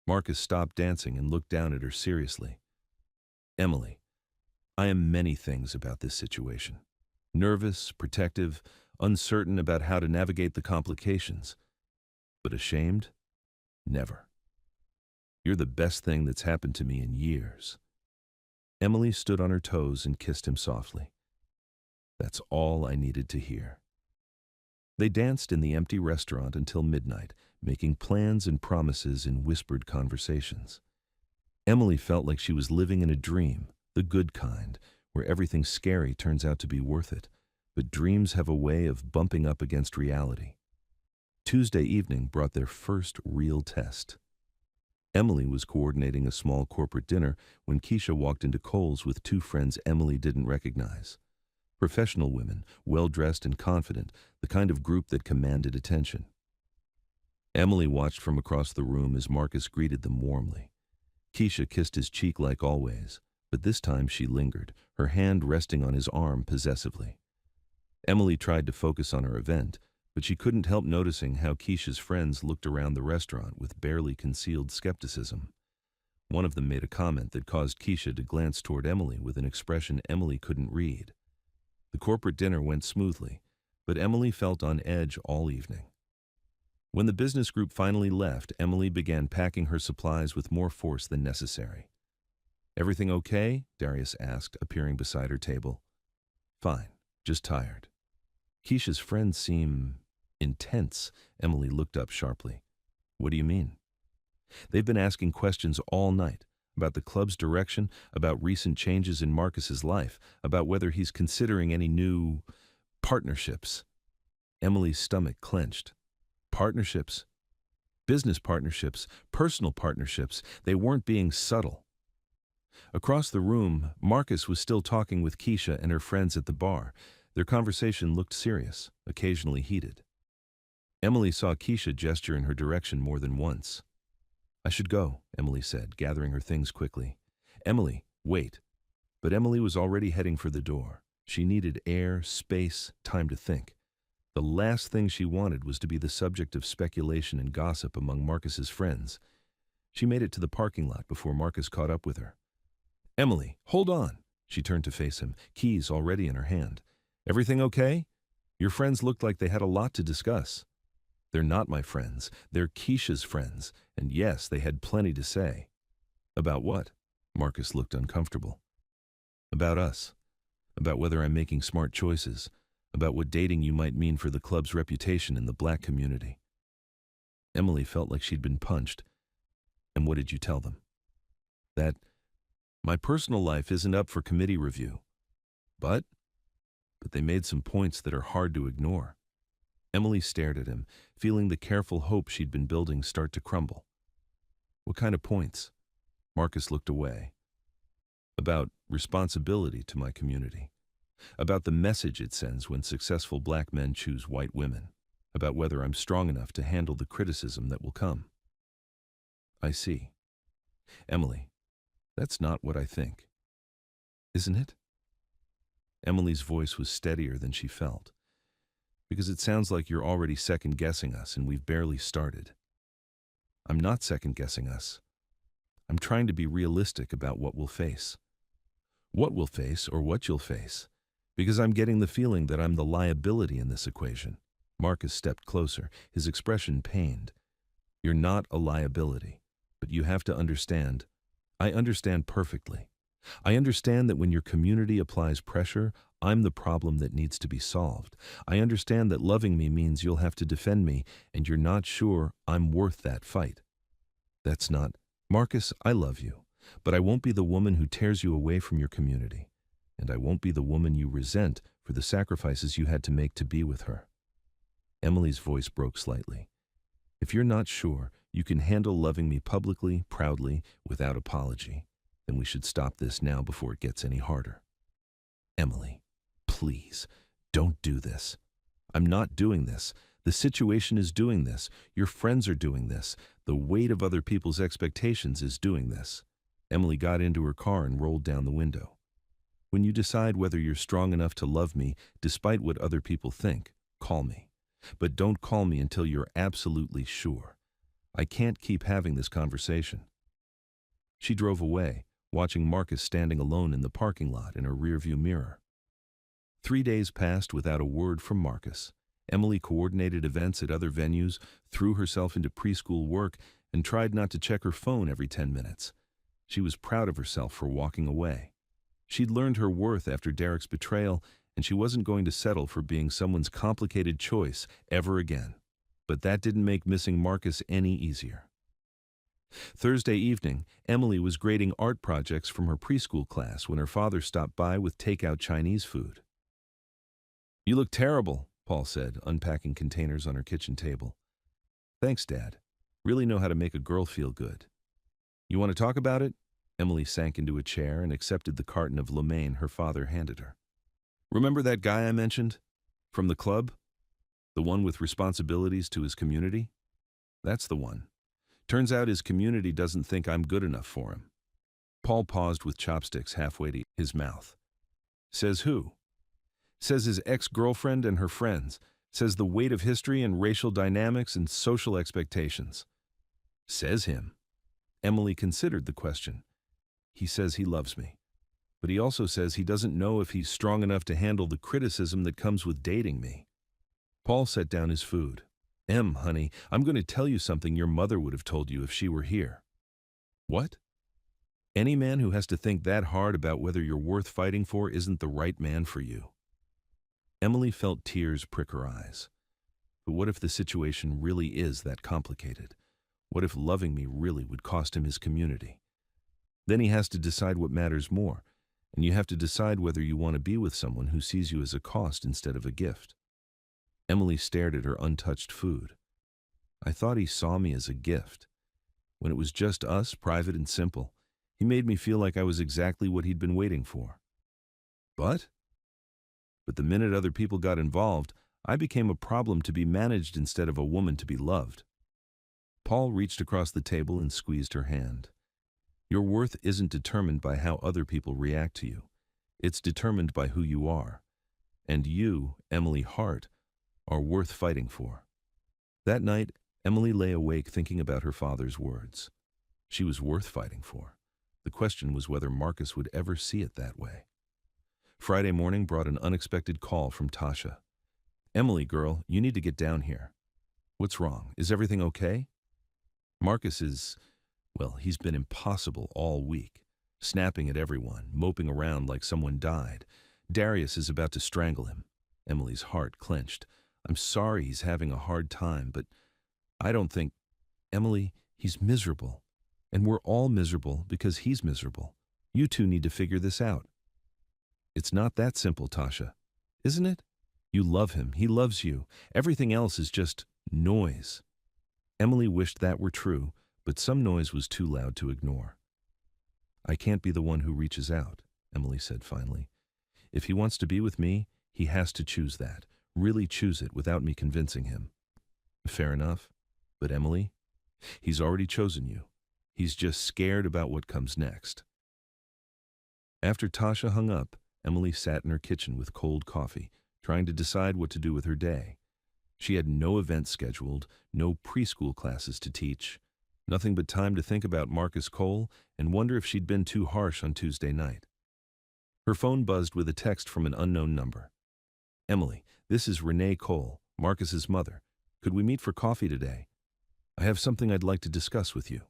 Marcus stopped dancing and looked down at her seriously. "Emily, I am many things about this situation. Nervous, protective, uncertain about how to navigate the complications. But ashamed? Never. You're the best thing that's happened to me in years." Emily stood on her toes and kissed him softly. "That's all I needed to hear." They danced in the empty restaurant until midnight, making plans and promises in whispered conversations. Emily felt like she was living in a dream, the good kind, where everything scary turns out to be worth it. But dreams have a way of bumping up against reality. Tuesday evening brought their first real test. Emily was coordinating a small corporate dinner when Keisha walked into Kohl's with 2 friends Emily didn't recognize. Professional women, well-dressed and confident, the kind of group that commanded attention. Emily watched from across the room as Marcus greeted them warmly. Keisha kissed his cheek like always, but this time she lingered, her hand resting on his arm possessively. Emily tried to focus on her event, but she couldn't help noticing how Keisha's friends looked around the restaurant with barely concealed skepticism. One of them made a comment that caused Keisha to glance toward Emily with an expression Emily couldn't read. The corporate dinner went smoothly, but Emily felt on edge all evening. When the business group finally left, Emily began packing her supplies with more force than necessary. "Everything okay?" Darius asked, appearing beside her table. "Fine, just tired." Keisha's friends seem intense. Emily looked up sharply. "What do you mean?" "They've been asking questions all night, about the club's direction, about recent changes in Marcus's life, about whether he's considering any new partnerships." Emily's stomach clenched. Partnerships? Business partnerships, personal partnerships. They weren't being subtle. Across the room, Marcus was still talking with Keisha and her friends at the bar. Their conversation looked serious, occasionally heated. Emily saw Keisha gesture in her direction more than once. "I should go," Emily said, gathering her things quickly. "Emily, wait." But Emily was already heading for the door. She needed air, space, time to think. The last thing she wanted was to be the subject of speculation and gossip among Marcus's friends. She made it to the parking lot before Marcus caught up with her. "Emily, hold on." She turned to face him, keys already in her hand. "Everything okay? Your friends looked like they had a lot to discuss." "They're not my friends. They're Keisha's friends, and yes, they had plenty to say." About what? Marcus looked uncomfortable. About us. About whether I'm making smart choices. About what dating you might mean for the club's reputation in the black community. Emily felt like she'd been punched. And what did you tell them? That my personal life isn't up for committee review. But they made some points that are hard to ignore. Emily stared at him, feeling the careful hope she'd been building start to crumble. What kind of points? Marcus looked away. About responsibility to my community. About the message it sends when successful black men choose white women. About whether I'm strong enough to handle the criticism that will come. I see. Emily, that's not what I think. Isn't it? Emily's voice was steadier than she felt. Because it sounds like you're already second-guessing us and we've barely started. I'm not second-guessing us. I'm trying to be realistic about what we'll face. What we'll face or what you'll face. Because I'm getting the feeling that I'm the liability in this equation. Marcus stepped closer, his expression pained. You're not a liability, but you have to understand. I understand perfectly. I understand that when your community applies pressure, I'm the problem that needs to be solved. I understand that loving me means you'll have to defend me, and you're not sure I'm worth that fight. That's not, Marcus, I love you, but I won't be the woman who tears you away from your community, and I won't be the woman you resent for the sacrifices you had to make to be with her. Emily's voice broke slightly. If you're not sure you can handle loving me publicly, proudly, without apology, then we should stop this now before it gets any harder. Emily, please, don't do this. I'm not doing this. The situation is doing this. Your friends are doing this. The weight of other people's expectations is doing this. Emily got into her car and rolled down the window. When you decide whether you're strong enough to love me, despite what other people think, call me. But don't call me until you're absolutely sure. I can't keep having this conversation. She drove away, watching Marcus standing alone in the parking lot in her rearview mirror. 3 days passed without a word from Marcus. Emily coordinated events at other venues, threw herself into preschool work, and tried not to check her phone every 10 minutes. She was proud of herself for walking away. She'd learned her worth after Derek's betrayal, and she wasn't going to settle for being someone's complicated choice ever again. But that didn't make missing Marcus any easier. Thursday evening, Emily was grading art projects from her preschool class when her father stopped by with takeout Chinese food. You look terrible, Paul said, unpacking containers on her kitchen table. Thanks, Dad. Really know how to make a girl feel good. You want to talk about it? Emily sank into a chair and accepted the carton of Lomaine her father handed her. Remember that guy I mentioned? From the club? The one with responsibilities to his community? That's the one. Turns out his community doesn't think I'm good enough for him. Paul paused with chopsticks halfway to his mouth. Says who? Says his ex-girlfriend and her friends. Says the weight of history and racial dynamics and social expectations. Says him. Emily considered the question. He says he loves me. But he also says he doesn't know if he's strong enough to handle the criticism that comes with dating me. Paul set down his food. Honey, I'm going to tell you something your mother would have told you if she were here. What? Any man who has to think that hard about whether you're worth fighting for isn't the right man for you. Emily felt tears prick her eyes. But what if the situation really is that complicated? What if loving me really would cost him his community? Then he has to decide what matters more, and you have to decide whether you want to be with someone who sees you as a cost instead of a gift. Emily stared at her untouched food. I thought he saw me as a gift. When it was just us, private and simple, he made me feel like I was exactly what he'd been waiting for. But the minute other people got involved, I became a problem to be managed instead of a woman to be loved. Paul reached across the table and squeezed her hand. Your worth isn't determined by how other people react to you. It's determined by who you are. And you, Emily Hart, are worth fighting for. That night, Emily lay awake thinking about her father's words. She was worth fighting for. The question was whether Marcus would ever see it that way. Friday morning brought an unexpected call from Tasha. Emily, girl, you need to get down here. What's wrong? Is everything okay? Marcus is Well, he's been impossible all week, snapping at everyone, moping around like someone died. Darius is about to strangle him. Emily's heart clenched. I'm sorry he's having a hard time, but I don't think... Emily, he's miserable. And we're all miserable because he's miserable. You two need to figure this out. It's not that simple, Tasha. Isn't it? You love him. He loves you. Everything else is just noise. Emily wished that were true, but some noise was too loud to ignore. I can't be the one who reaches out, Emily said finally. If he wants to be with me, he has to choose that. Really choose it without me convincing him. Fair enough. But Emily, he's already chosen you. He's just scared about what comes next. After Tasha hung up, Emily sat in her kitchen with cold coffee, trying to decide what to do with her day. She had no events scheduled, no preschool classes to teach, nothing but time to think about Marcus Cole and wonder if she'd been too harsh on Tuesday night. Her phone buzzed with a text from an unknown number. Emily, this is Renee Cole, Marcus's mother. Could we meet for coffee today? I have something I'd like to discuss with you.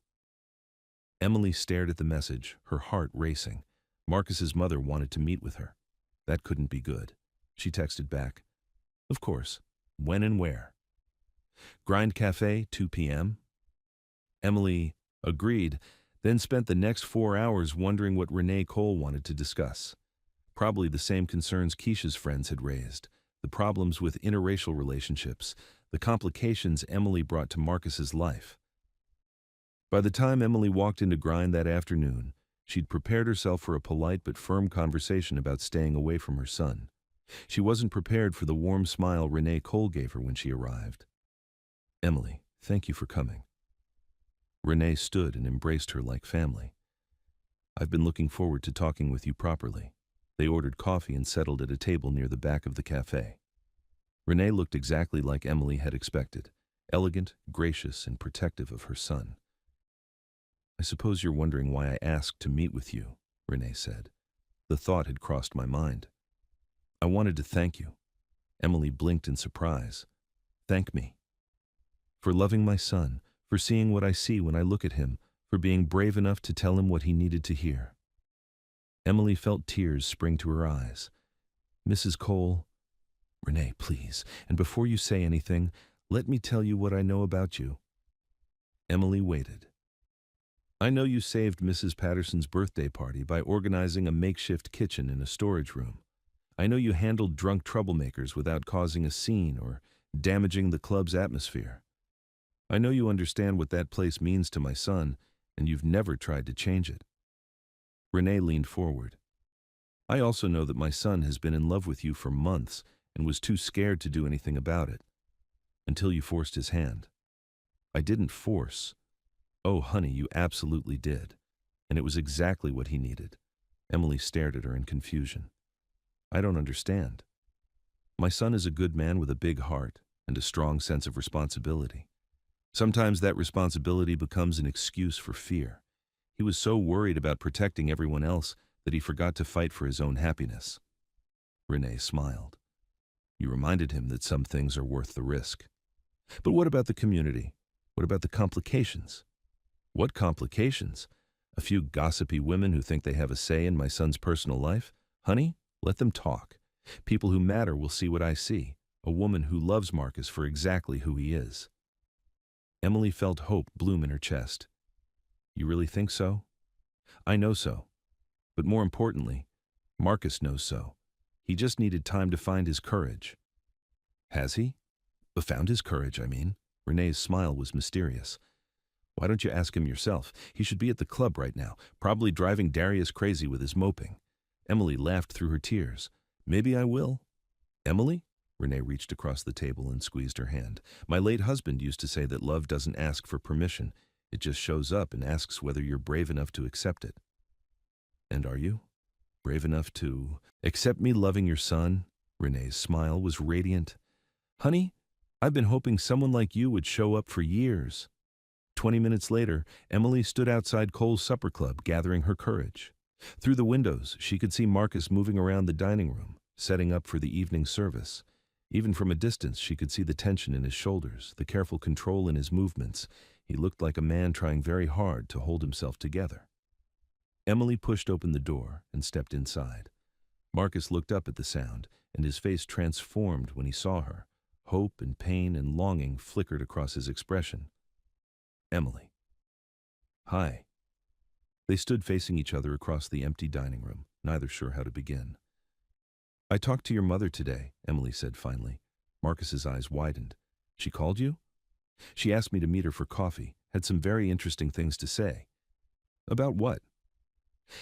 Emily stared at the message, her heart racing. Marcus's mother wanted to meet with her. That couldn't be good. She texted back, of course. When and where? Grind Cafe, 2 p.m.? Emily agreed, then spent the next 4 hours wondering what Renee Cole wanted to discuss. Probably the same concerns Keisha's friends had raised, the problems with interracial relationships, the complications Emily brought to Marcus's life. By the time Emily walked into Grind that afternoon, she'd prepared herself for a polite but firm conversation about staying away from her son. She wasn't prepared for the warm smile Renee Cole gave her when she arrived. Emily, thank you for coming. Renee stood and embraced her like family. I've been looking forward to talking with you properly. They ordered coffee and settled at a table near the back of the cafe. Renee looked exactly like Emily had expected, elegant, gracious, and protective of her son. I suppose you're wondering why I asked to meet with you, Renee said. The thought had crossed my mind. I wanted to thank you. Emily blinked in surprise. Thank me. For loving my son, for seeing what I see when I look at him, for being brave enough to tell him what he needed to hear. Emily felt tears spring to her eyes. Mrs. Cole, Renee, please, and before you say anything, let me tell you what I know about you. Emily waited. I know you saved Mrs. Patterson's birthday party by organizing a makeshift kitchen in a storage room. I know you handled drunk troublemakers without causing a scene or damaging the club's atmosphere. I know you understand what that place means to my son, and you've never tried to change it. Renee leaned forward. I also know that my son has been in love with you for months and was too scared to do anything about it. Until you forced his hand. I didn't force. Oh, honey, you absolutely did. And it was exactly what he needed. Emily stared at her in confusion. I don't understand. My son is a good man with a big heart and a strong sense of responsibility. Sometimes that responsibility becomes an excuse for fear. He was so worried about protecting everyone else that he forgot to fight for his own happiness. Renee smiled. You reminded him that some things are worth the risk. But what about the community? What about the complications? What complications? A few gossipy women who think they have a say in my son's personal life? Honey, let them talk. People who matter will see what I see. A woman who loves Marcus for exactly who he is. Emily felt hope bloom in her chest. You really think so? I know so. But more importantly, Marcus knows so. He just needed time to find his courage. Has he? Found his courage, I mean. Renee's smile was mysterious. Why don't you ask him yourself? He should be at the club right now, probably driving Darius crazy with his moping. Emily laughed through her tears. Maybe I will. Emily? Renee reached across the table and squeezed her hand. My late husband used to say that love doesn't ask for permission. It just shows up and asks whether you're brave enough to accept it. And are you? Brave enough to accept me loving your son? Renee's smile was radiant. Honey, I've been hoping someone like you would show up for years. 20 minutes later, Emily stood outside Cole's supper club, gathering her courage. Through the windows, she could see Marcus moving around the dining room, setting up for the evening service. Even from a distance, she could see the tension in his shoulders, the careful control in his movements. He looked like a man trying very hard to hold himself together. Emily pushed open the door and stepped inside. Marcus looked up at the sound, and his face transformed when he saw her. Hope and pain and longing flickered across his expression. Emily. Hi. They stood facing each other across the empty dining room, neither sure how to begin. I talked to your mother today, Emily said finally. Marcus's eyes widened. She called you? She asked me to meet her for coffee, had some very interesting things to say. About what?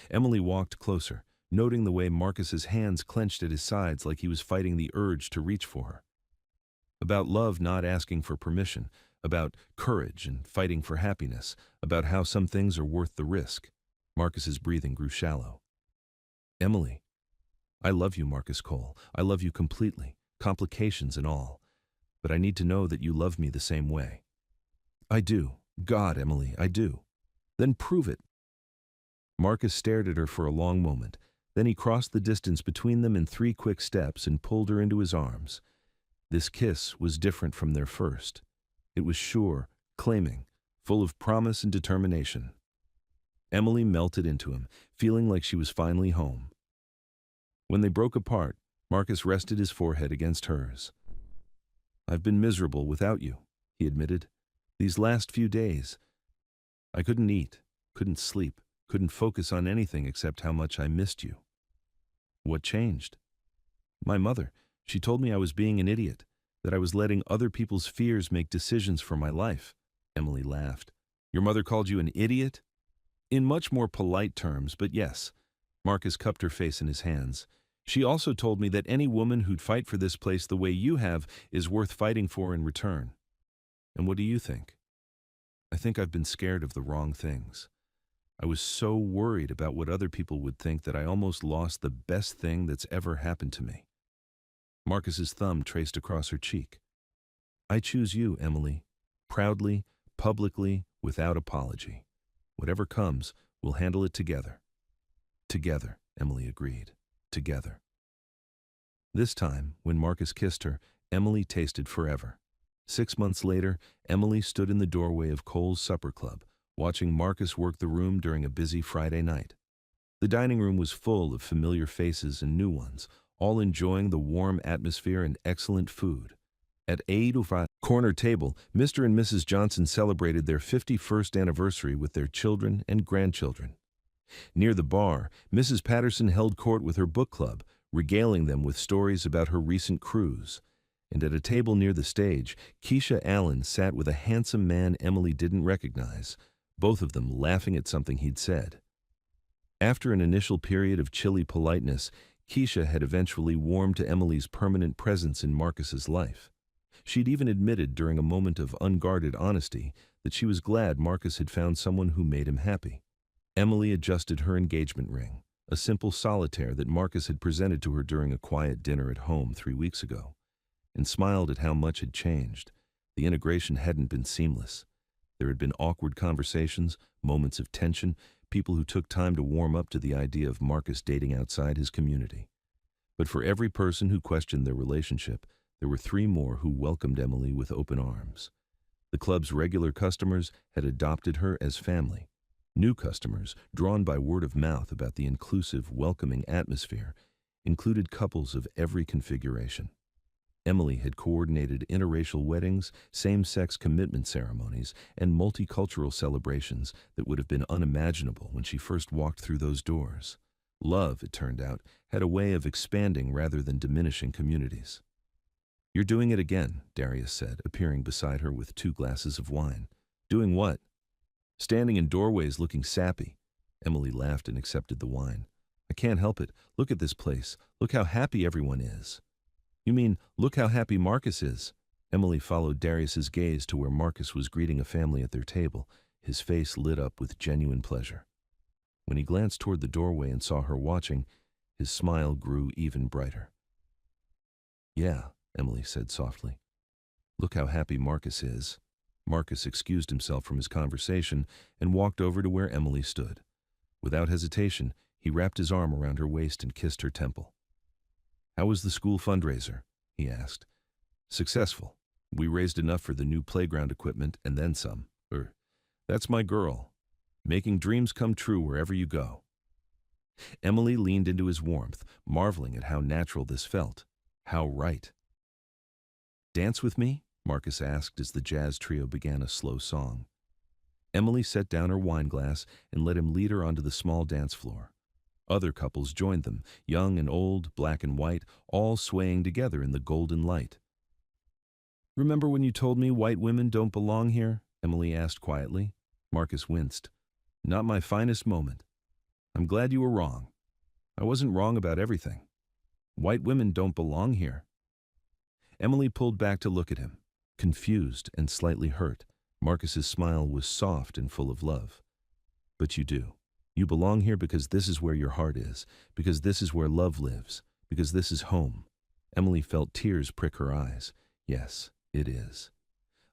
Emily walked closer, noting the way Marcus's hands clenched at his sides like he was fighting the urge to reach for her. About love not asking for permission, about courage and fighting for happiness, about how some things are worth the risk. Marcus's breathing grew shallow. Emily. I love you, Marcus Cole. I love you completely, complications and all. But I need to know that you love me the same way. I do. God, Emily, I do. Then prove it. Marcus stared at her for a long moment. Then he crossed the distance between them in 3 quick steps and pulled her into his arms. This kiss was different from their first. It was sure, claiming, full of promise and determination. Emily melted into him, feeling like she was finally home. When they broke apart, Marcus rested his forehead against hers. I've been miserable without you, he admitted. These last few days. I couldn't eat, couldn't sleep, couldn't focus on anything except how much I missed you. What changed? My mother. She told me I was being an idiot, that I was letting other people's fears make decisions for my life. Emily laughed. Your mother called you an idiot? In much more polite terms, but yes. Marcus cupped her face in his hands. She also told me that any woman who'd fight for this place the way you have is worth fighting for in return. And what do you think? I think I've been scared of the wrong things. I was so worried about what other people would think that I almost lost the best thing that's ever happened to me. Marcus's thumb traced across her cheek. I choose you, Emily. Proudly, publicly, without apology. Whatever comes, we'll handle it together. Together, Emily agreed. Together. This time, when Marcus kissed her, Emily tasted forever. 6 months later, Emily stood in the doorway of Cole's supper club, watching Marcus work the room during a busy Friday night. The dining room was full of familiar faces and new ones, all enjoying the warm atmosphere and excellent food. At 8:05 corner table, Mr. and Mrs. Johnson celebrated their 51st anniversary with their children and grandchildren. Near the bar, Mrs. Patterson held court with her book club, regaling them with stories about her recent cruise. And at a table near the stage, Keisha Allen sat with a handsome man Emily didn't recognize, both of them laughing at something he'd said. After an initial period of chilly politeness, Keisha had eventually warmed to Emily's permanent presence in Marcus's life. She'd even admitted during a moment of unguarded honesty that she was glad Marcus had found someone who made him happy. Emily adjusted her engagement ring, a simple solitaire that Marcus had presented to her during a quiet dinner at home 3 weeks ago, and smiled at how much had changed. The integration hadn't been seamless. There had been awkward conversations, moments of tension, people who took time to warm up to the idea of Marcus dating outside his community. But for every person who questioned their relationship, there were 3 more who welcomed Emily with open arms. The club's regular customers had adopted her as family. New customers, drawn by word of mouth about the inclusive, welcoming atmosphere, included couples of every configuration. Emily had coordinated interracial weddings, same-sex commitment ceremonies, and multicultural celebrations that would have been unimaginable when she first walked through those doors. Love, it turned out, had a way of expanding rather than diminishing communities. You're doing it again, Darius said, appearing beside her with 2 glasses of wine. Doing what? Standing in doorways looking sappy. Emily laughed and accepted the wine. I can't help it. Look at this place. Look how happy everyone is. You mean, look how happy Marcus is. Emily followed Darius's gaze to where Marcus was greeting a family at their table, his face lit up with genuine pleasure. When he glanced toward the doorway and saw her watching, his smile grew even brighter. Yeah, Emily said softly. Look how happy Marcus is. Marcus excused himself from his conversation and walked over to where Emily stood. Without hesitation, he wrapped his arm around her waist and kissed her temple. How was the school fundraiser? He asked. Successful. We raised enough for the new playground equipment and then some. That's my girl, making dreams come true wherever you go. Emily leaned into his warmth, marveling at how natural this felt. How right. Dance with me? Marcus asked as the jazz trio began a slow song. Emily set down her wine glass and let him lead her onto the small dance floor. Other couples joined them, young and old, black and white, all swaying together in the golden light. "Remember when you told me white women don't belong here?" Emily asked quietly. Marcus winced. "Not my finest moment. I'm glad you were wrong. I wasn't wrong about everything. White women don't belong here." Emily pulled back to look at him, confused and slightly hurt. Marcus's smile was soft and full of love. "But you do. You belong here because this is where your heart is, because this is where love lives, because this is home." Emily felt tears prick her eyes. "Yes, it is.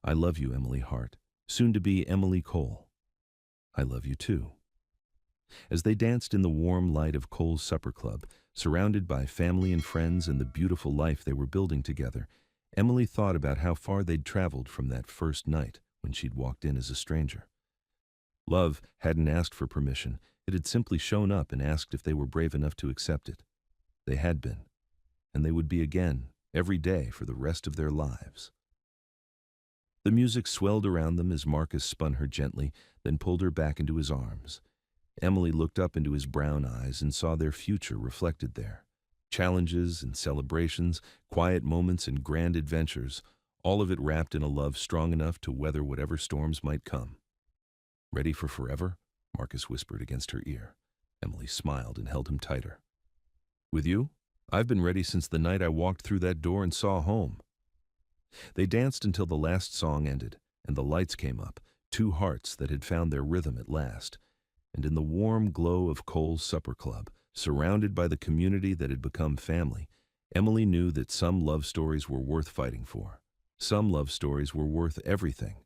I love you, Emily Hart, soon to be Emily Cole. I love you too." As they danced in the warm light of Cole's supper club, surrounded by family and friends and the beautiful life they were building together, Emily thought about how far they'd traveled from that first night when she'd walked in as a stranger. Love hadn't asked for permission. It had simply shown up and asked if they were brave enough to accept it. They had been, and they would be again, every day for the rest of their lives. The music swelled around them as Marcus spun her gently, then pulled her back into his arms. Emily looked up into his brown eyes and saw their future reflected there. Challenges and celebrations, quiet moments and grand adventures, all of it wrapped in a love strong enough to weather whatever storms might come. "Ready for forever?" Marcus whispered against her ear. Emily smiled and held him tighter. "With you? I've been ready since the night I walked through that door and saw home." They danced until the last song ended, and the lights came up, two hearts that had found their rhythm at last. And in the warm glow of Cole's supper club, surrounded by the community that had become family, Emily knew that some love stories were worth fighting for. Some love stories were worth everything.